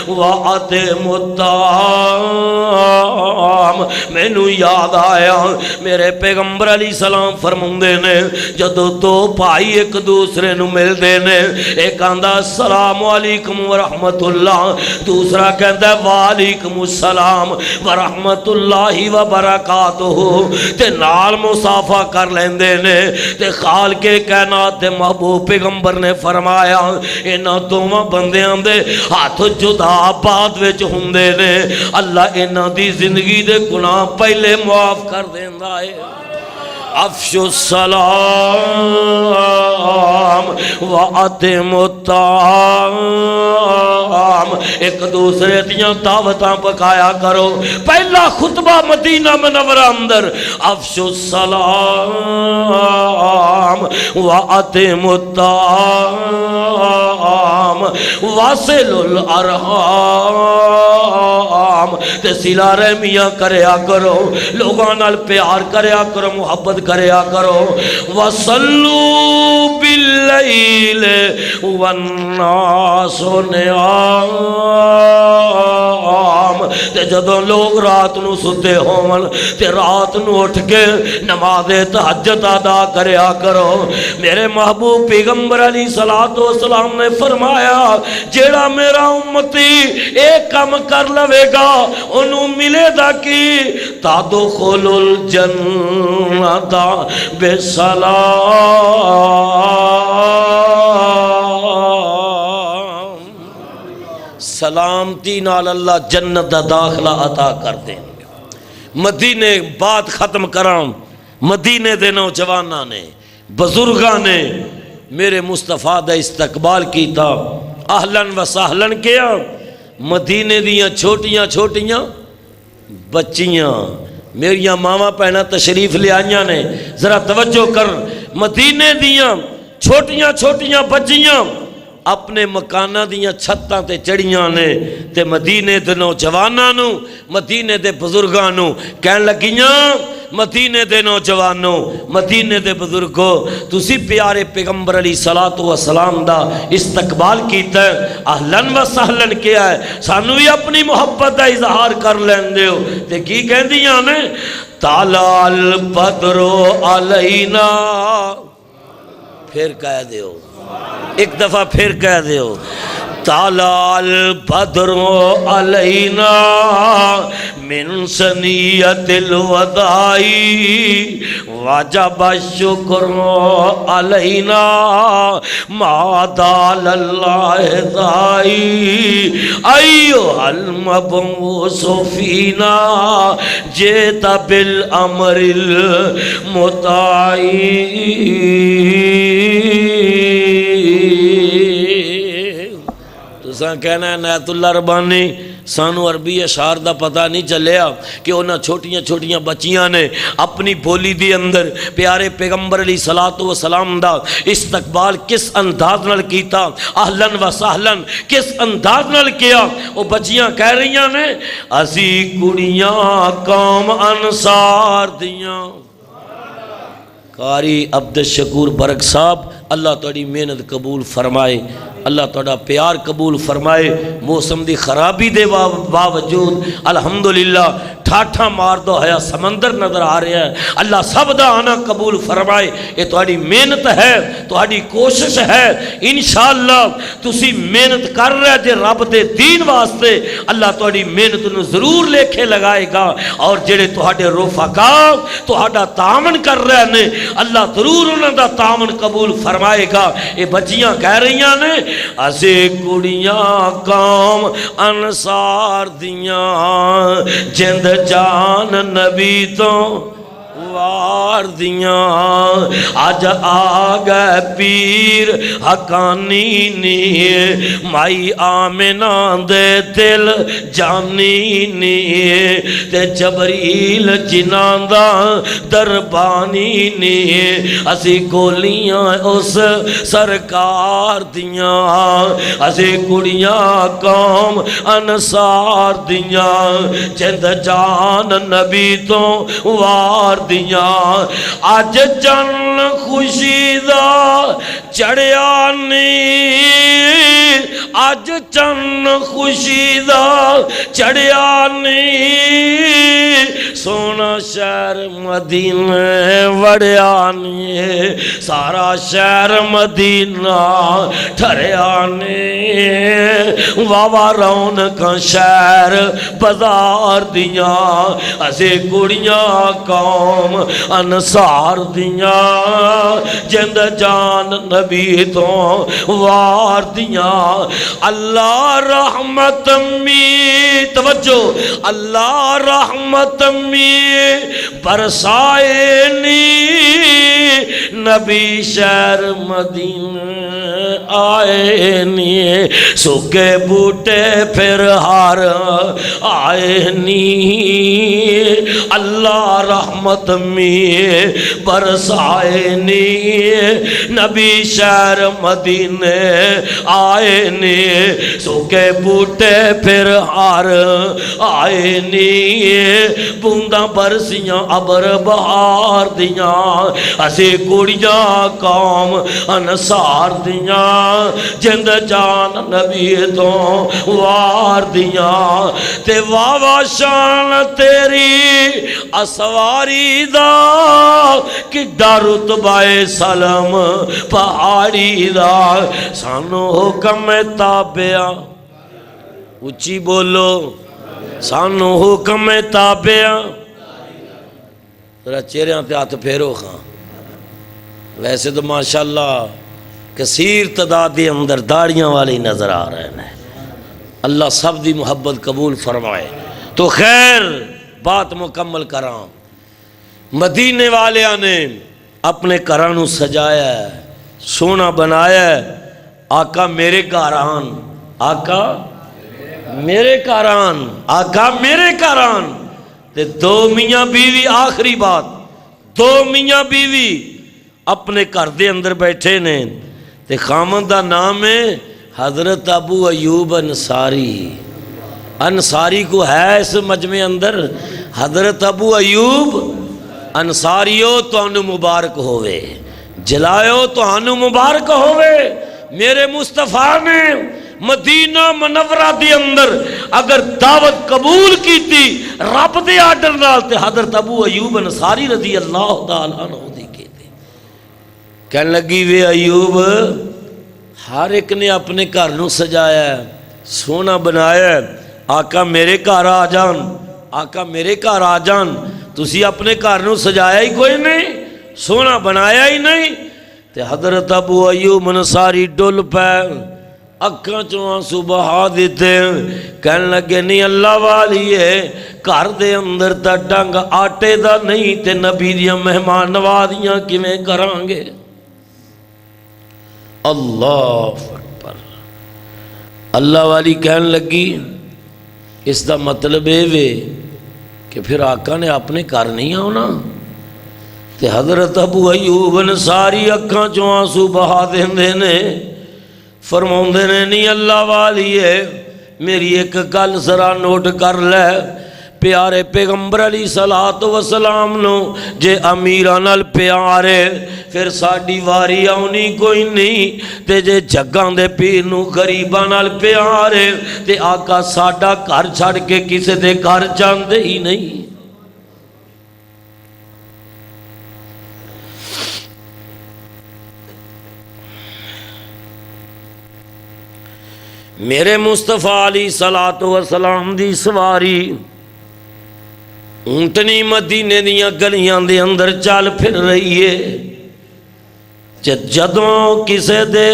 واطعموا الطعام۔ مینوں یاد آیا میرے پیغمبر علیہ السلام فرماندے نے جدو 2 بھائی ایک دوسرے نو ملدے نے، ایک آندا السلام علیکم ورحمت اللہ، دوسرا کہندا وعلیکم السلام ورحمت اللہ وبرکاتہ، تے نال مصافحہ کر لیندے نے۔ تے خالق کائنات دے محبوب پیغمبر نے فرمایا انہاں دوواں بندیاں دے ہاتھ جدا بعد وچ ہوندے نے، اللہ انہاں دی زندگی دے گناہ پہلے معاف کر دیندا ہے۔ افشوا السلام واطعموا الطعام، ایک دوسرے دیاں دعوتاں پکایا کرو۔ پہلا خطبہ مدینہ منورہ اندر افشوا السلام واطعموا الطعام وصلوا الارحام، تے صلہ رحمیاں کریا کرو، لوگاں نال پیار کریا کرو، محبت کریا کرو۔ وصلوا باللیل والناس نیام، تے جدوں لوگ رات نو ستے ہون تے رات نو اٹھ کے نماز تہجد ادا کریا کرو۔ میرے محبوب پیغمبر علیہ الصلوۃ والسلام نے فرمایا جیڑا میرا امتی ایک کام کر لوے گا انہوں ملے دا کی تدخل الجنہ بسلام، سلامتی نال اللہ جنت دا داخلہ عطا کر دیں گے۔ مدینے بات ختم کرام، مدینے دے نوجواناں نے بزرگاں نے میرے مصطفیٰ دا استقبال کیتا، اہلن و سہلن کیا۔ مدینے دیاں چھوٹیاں چھوٹیاں بچیاں میریاں ماواں پہنا تشریف لے آئیاں نے، ذرا توجہ کر، مدینے دیاں چھوٹیاں چھوٹیاں بچیاں اپنے مکانہ دیاں چھتاں تے چڑیاں نے، تے مدینے دے نوجواناں نو، مدینے دے بزرگاں نو کہن لگیاں، مدینے دے نوجوانوں، مدینے دے بزرگوں، تسی پیارے پیغمبر علیہ الصلوۃ والسلام دا استقبال کیتا ہے، اہلن و سہلن کیا ہے، سانو بھی اپنی محبت دا اظہار کر لین دیو، تے کی کہندیاں نے، طلع البدر علینا، پھر کہہ دیو، ایک دفعہ پھر کہہ دیو، طلع البدر علینا من ثنیۃ الوداع وجب الشکر علینا ما دال اللہ دائی ایھا المبعوث فینا جئت بالامر المطاع۔ تساں کہنا ہے عنایت اللہ ربانی سانو عربی اشعار دا پتہ نہیں چلیا کہ انہاں چھوٹیاں چھوٹیاں بچیاں نے اپنی بولی دی اندر پیارے پیغمبر علیہ الصلوۃ والسلام دا استقبال کس انداز نال کیتا، اہلن و سہلن کس انداز نال کیا۔ وہ بچیاں کہہ رہیاں نے، اسی کڑیاں قوم انصار دیاں۔ قاری عبد الشکور برک صاحب اللہ تہاڈی محنت قبول فرمائے، اللہ تہاڈا پیار قبول فرمائے، موسم دی خرابی دے باوجود الحمدللہ ٹھاٹھا مار دو ہے سمندر نظر آ رہا ہے، اللہ سب دا آنا قبول فرمائے۔ یہ تہاڈی محنت ہے، تہاڈی کوشش ہے، انشاءاللہ تسی محنت کر رہے جے رب دے دین واسطے، اللہ تہاڈی محنت نو ضرور لیکھے لگائے گا، اور جڑے تہاڈے رفقا تہاڈا تعاون کر رہے نے اللہ ضرور انہاں دا تعاون قبول فرمائے گا۔ یہ بچیاں کہہ رہیاں نے، اسے کڑیاں قوم انصار دیاں جند جان نبی تو وار دیاں، آج آگئے پیر حقانی نی مائی آمنہ دے دل جانی نی تے جبریل جنان دا دربانی نی، اسی گولیاں اس سرکار دیاں، اسی کڑیاں قوم انصار دیاں جند جان نبی تو وار دیاں، آج جن خوشی دا چڑھیا نی، آج چن خوشی دا چڑھیا نی، سونا شہر مدینہ وڑیا نی، سارا شہر مدینہ ٹھریا نی، واوا رونق شہر بازار دیاں، اسے کڑیاں قوم انصار دیاں جند جان نبی تو وار دیاں، اللہ رحمت می، توجہ، اللہ رحمت می برسائے نی، نبی شہر مدینہ آئے نی، سوکے بوٹے پھر ہار آئے نی، اللہ رحمت می برسائے نی، نبی شہر مدینے آئے نی، سوکے بوٹے پھر ہار آئے نی، بونداں برسیاں ابر بہار دیاں، اسی کڑیاں قوم انصار دیاں جند جان نبی تو وار دیاں، تے واوا شان تیری اسواری دا کڈا رتبہ سلم پہاڑی دا، سانو حکم تابعہ، اچھی بولو، سانو حکم تابعہ، ذرا چہریاں تے ہاتھ پھیرو خاں، ویسے تو ماشاءاللہ کثیر تعداد دے اندر داڑیاں والے نظر آ رہے ہیں، اللہ سب دی محبت قبول فرمائے۔ تو خیر بات مکمل کراں، مدینے والیاں نے اپنے گھراں نوں سجایا ہے، سونا بنایا ہے، آقا میرے گھر آن، آقا میرے گھر آن، آقا میرے گھر آن، تے دو میاں بیوی، آخری بات، دو میاں بیوی اپنے گھر دے اندر بیٹھے نے تے خامن دا نام ہے حضرت ابو ایوب انصاری۔ انصاری کو ہے اس مجمع اندر؟ حضرت ابو ایوب انصاریو تانوں مبارک ہوئے، جلائیو تانوں مبارک ہوئے۔ میرے مصطفیٰ نے مدینہ منورہ دی اندر اگر دعوت قبول کی تھی رب دے آرڈر نال تے حضرت ابو ایوب انصاری رضی اللہ تعالیٰ عنہ دی کہتے کہنے لگی وے ایوب، ہر ایک نے اپنے گھر نو سجایا ہے، سونا بنایا ہے، آقا میرے گھر آ جان، آقا میرے گھر آ جان، تسی اپنے گھر نو سجایا ہی کوئی نہیں، سونا بنایا ہی نہیں۔ تے حضرت ابو ایوب انصاری ڈل پے، اکھاں چوں آنسو بہا دیتے، کہنے لگے نہیں اللہ والی ہے، گھر دے اندر تا ڈنگ آٹے دا نہیں تے نبی دیاں مہمان نوازیاں کیویں کران گے؟ اللہ اکبر۔ اللہ والی کہنے لگی اس دا مطلب اے وے کہ پھر آقا نے اپنے گھر نہیں آنا؟ تے حضرت ابو ایوب انصاری اکھاں چوں آنسو بہا دیندے نے، فرماؤندے نے نہیں اللہ والی ہے، میری ایک گل ذرا نوٹ کر لے، پیارے پیغمبر علیہ صلوٰۃ وسلام نو جے امیراں نال پیارے پھر ساڈی واری آونی کوئی نہیں، تے جے جگاں دے پیر نو غریباں نال پیارے تے آقا ساڈا گھر چھڑ کے کسے دے گھر جاندے ہی نہیں۔ میرے مصطفیٰ علیہ صلوٰۃ وسلام دی سواری اونٹنی مدینے دیاں گلیاں دے اندر چل پھر رہی ہے، جدوں کسے دے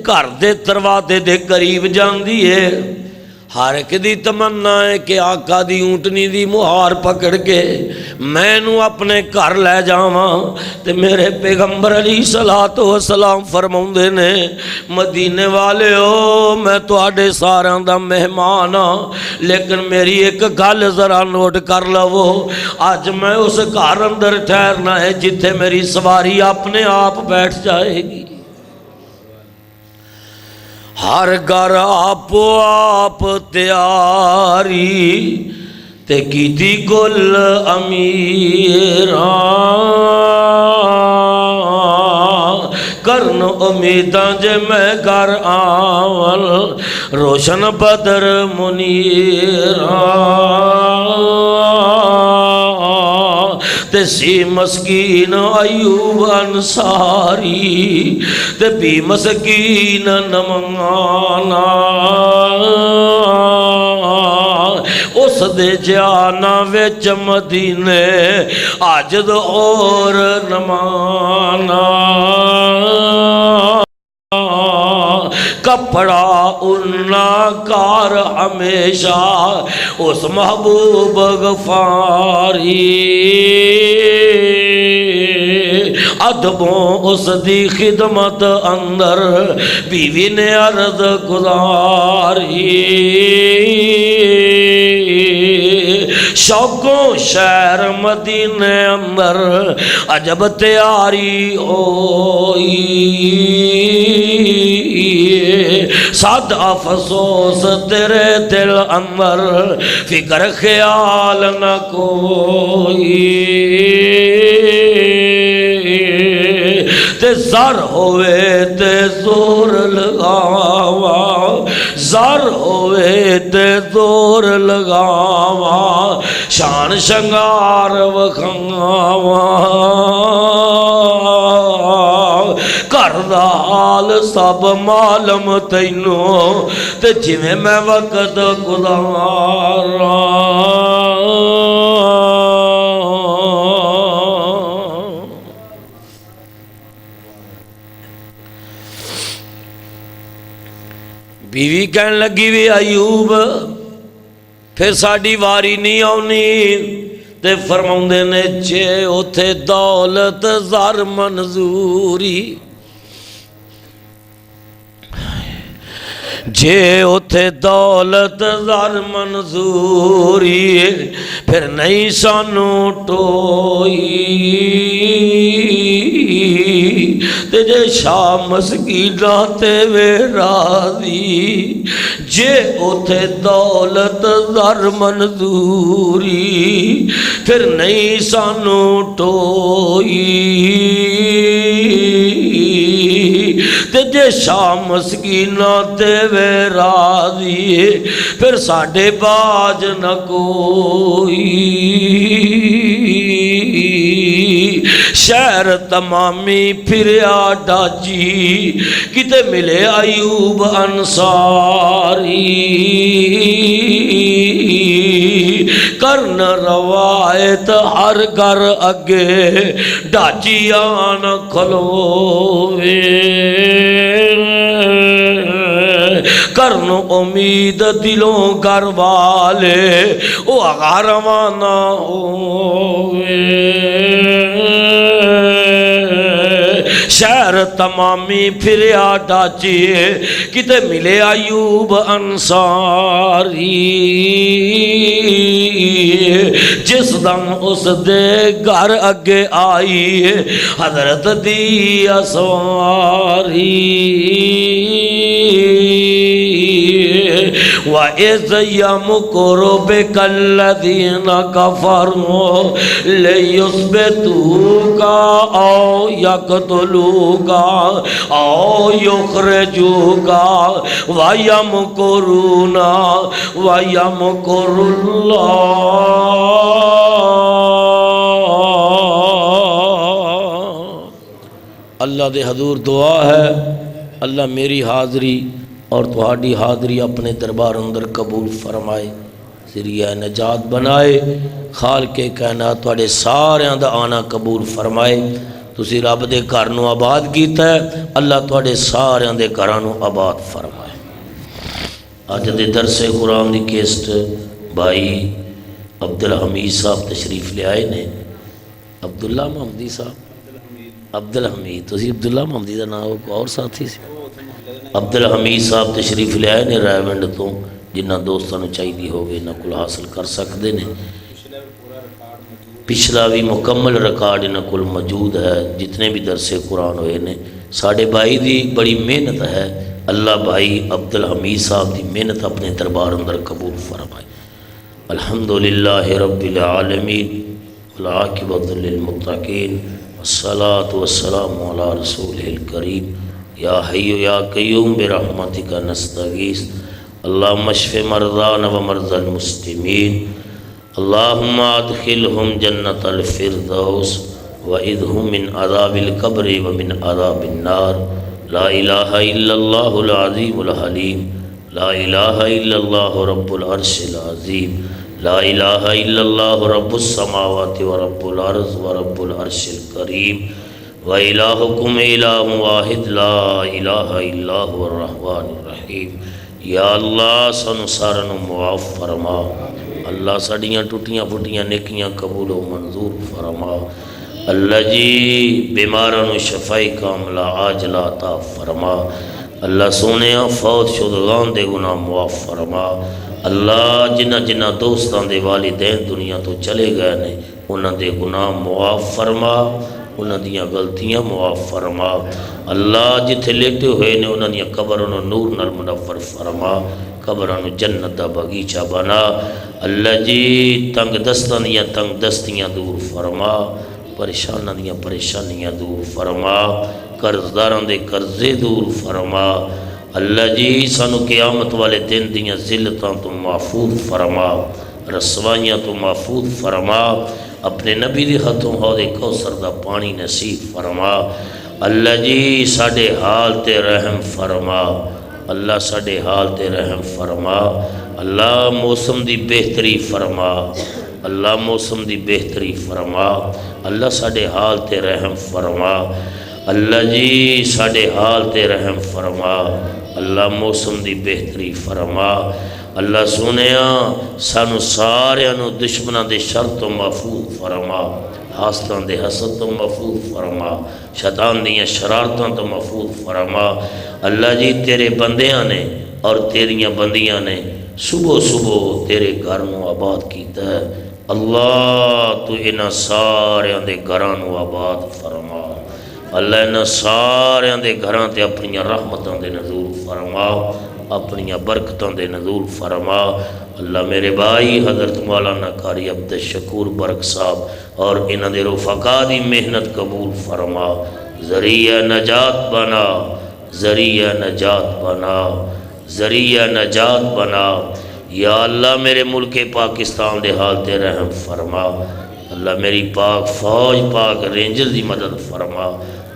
گھر دے دروازے دے قریب جاندی ہے، ہر ایک دی تمنا ہے کہ آقا دی اونٹنی دی مہار پکڑ کے میں نو اپنے گھر لے جاواں۔ تے میرے پیغمبر علیہ صلوٰۃ وسلام فرماؤندے نے مدینے والےو میں تواڈے ساراں دا مہمان ہاں، لیکن میری ایک گل ذرا نوٹ کر لو، اج میں اس گھر اندر ٹھہرنا ہے جتھے میری سواری اپنے آپ بیٹھ جائے گی۔ ہر گھر آپ آپ تیاری تے کیتی گل امیراں، کرن امیداں جے میں گھر آول روشن بدر منیراں، تے سی مسکین ایوب انصاری تے بھی مسکین نمانا، اس دے جانا وچ مدینے عاجز اور نمانا، کپڑا اننا کار ہمیشہ اس محبوب غفاری، ادبوں اس دی خدمت اندر بیوی نے عرض گزاری، شوقوں شہر مدینے اندر عجب تیاری ہوئی، صد افسوس تیرے دل اندر فکر خیال نہ کوئی، تے زر ہوئے تے زور لگاوا، زر ہوئے تے زور لگاوا، شان شنگار وکھاوا، گھر دا حال سب معلوم تینوں تے جویں میں وقت گزاراں، بیوی کہنے لگی وی ایوب پھر ساڈی واری نہیں آونی، تے فرماؤندے نے جے اوتھے دولت زر منظوری، جے اتھے دولت زر منظوری پھر نہیں سانو ٹوئی تے جے شاہ مسکینہ تے وے راضی جے اتھے دولت زر منظوری پھر نہیں سانو ٹوئی تے جے شاہ مسکینہ تے وے راضی پھر ساڈے باج نہ کوئی شہر تمامی پھریا ڈاجی کتے ملے ایوب انصاری کرن روایت ہر گھر اگے ڈاجیاں نہ کھلوے کرن امید دلوں گھر والے او غاروانا ہوئے شہر تمامی پھریا ڈاچیے کتے ملے ایوب انصاری جس دم اس دے گھر اگے آئی حضرت دی اسواری وَإِذْ يَمْكُرُ الَّذِينَ كَفَرُوا لِيُثْبِتُوكَ أَوْ يَقْتُلُوكَ أَوْ يُخْرِجُوكَ وَيَمْكُرُونَ وَيَمْكُرُ اللَّهُ اللہ دے حضور دعا ہے اللہ میری حاضری اور تہاڈی حاضری اپنے دربار اندر قبول فرمائے ذریعہ نجات بنائے خالق کائنات تہاڈے ساریاں دا آنا قبول فرمائے تسی رب دے گھر نو آباد کیتا ہے اللہ تہاڈے ساریاں دے گھراں نو آباد فرمائے اج دے درس قرآن دی کیسٹ بھائی عبدالحمید صاحب تشریف لے آئے نے عبداللہ محمدی صاحب عبدالحمید تسی عبداللہ محمدی دا نام اور ساتھی سی عبدالحمید صاحب تشریف لے آئے نے رائے ونڈ تو جنہ دوستوں نے چاہیے ہوگے نہ کل حاصل کر سکتے ہیں پچھلا بھی مکمل ریکارڈ انہاں کل موجود ہے جتنے بھی درس قرآن ہوئے نے ساڑھے بھائی دی بڑی محنت ہے اللہ بھائی عبدالحمید صاحب دی محنت اپنے دربار اندر قبول فرمائے الحمدللہ رب العالمین والعاقبۃ للمتقین والصلاة والسلام علی رسول الکریم یا حی یا قیوم برحمتک نستغیث اللہم اشف مرضانا و مرضى المسلمین اللہم ادخلہم جنت الفردوس وعذہم من عذاب القبر ومن عذاب النار لا الہ الا اللہ العظیم الحلیم لا الہ الا اللہ رب العرش العظیم لا الہ الا اللہ رب السماوات ورب الارض ورب العرش الکریم وَإِلَٰهُكُمْ إِلَٰهٌ وَاحِدٌ لَا إِلَٰهَ إِلَّا هُوَ الرَّحْمَٰنُ الرَّحِيمُ یا اللہ سانو سارنوں معاف فرما اللہ ساڑیاں ٹوٹیاں پھٹیاں نیکیاں قبول و منظور فرما اللہ جی بیمارانو شفائی کاملہ عاجلہ عطا فرما اللہ سونیاں فوت شدگان دے گناہ معاف فرما اللہ جنہ جنہ دوستان دے والدین دنیا تو چلے گئے نے انہاں دے گناہ معاف فرما انہاں دیاں غلطیاں معاف فرما اللہ جتھے لیٹے ہوئے نے انہاں دیاں قبرانو نور نال منور فرما قبرانو جنت دا باغیچہ بنا اللہ جی تنگ دستاں دیاں تنگ دستیاں دور فرما پریشاناں دیاں پریشانیاں دور فرما قرضداراں دے قرضے دور فرما اللہ جی سانو قیامت والے دن دیاں ذلتاں تو محفوظ فرما رسوائیاں تو محفوظ فرما اپنے نبی دی ہاتھوں حوض کوثر دا پانی نصیب فرما اللہ جی ساڑے حال تے رحم فرما اللہ ساڑے حال تے رحم فرما اللہ موسم دی بہتری فرما اللہ موسم دی بہتری فرما اللہ ساڑے حال تے رحم فرما اللہ جی ساڑے حال تے رحم فرما اللہ موسم دی بہتری فرما اللہ سونیاں سانو ساریانو دشمنہ دے شر تو محفوظ فرما حاسدان دے حسد تو محفوظ فرما شیطان دیاں شرارتاں تو محفوظ فرما اللہ جی تیرے بندیاں نے اور تیریاں بندیاں نے صبح صبح تیرے گھر نو آباد کیتا ہے۔ اللہ تو انہاں ساریاں دے گھراں نو آباد فرما، اللہ انہاں ساریاں دے گھراں تے اپنی رحمتاں دے نزول فرما، اپنی برکتاں دے نزول فرما۔ اللہ میرے بھائی حضرت مولانا قاری عبد الشکور برک صاحب اور انہاں دے رفقا دی محنت قبول فرما، ذریعہ نجات بنا، ذریعہ نجات بنا، ذریعہ نجات بنا۔ یا اللہ میرے ملک پاکستان دے حال تے رحم فرما، اللہ میری پاک فوج پاک رینجر دی مدد فرما،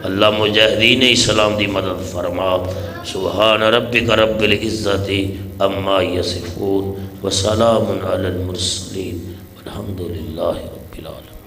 اللہ مجاہدین اسلام دی مدد فرما۔ سبحان ربک رب العزت عما یصفون وسلام علی المرسلین والحمد للہ رب العالمین۔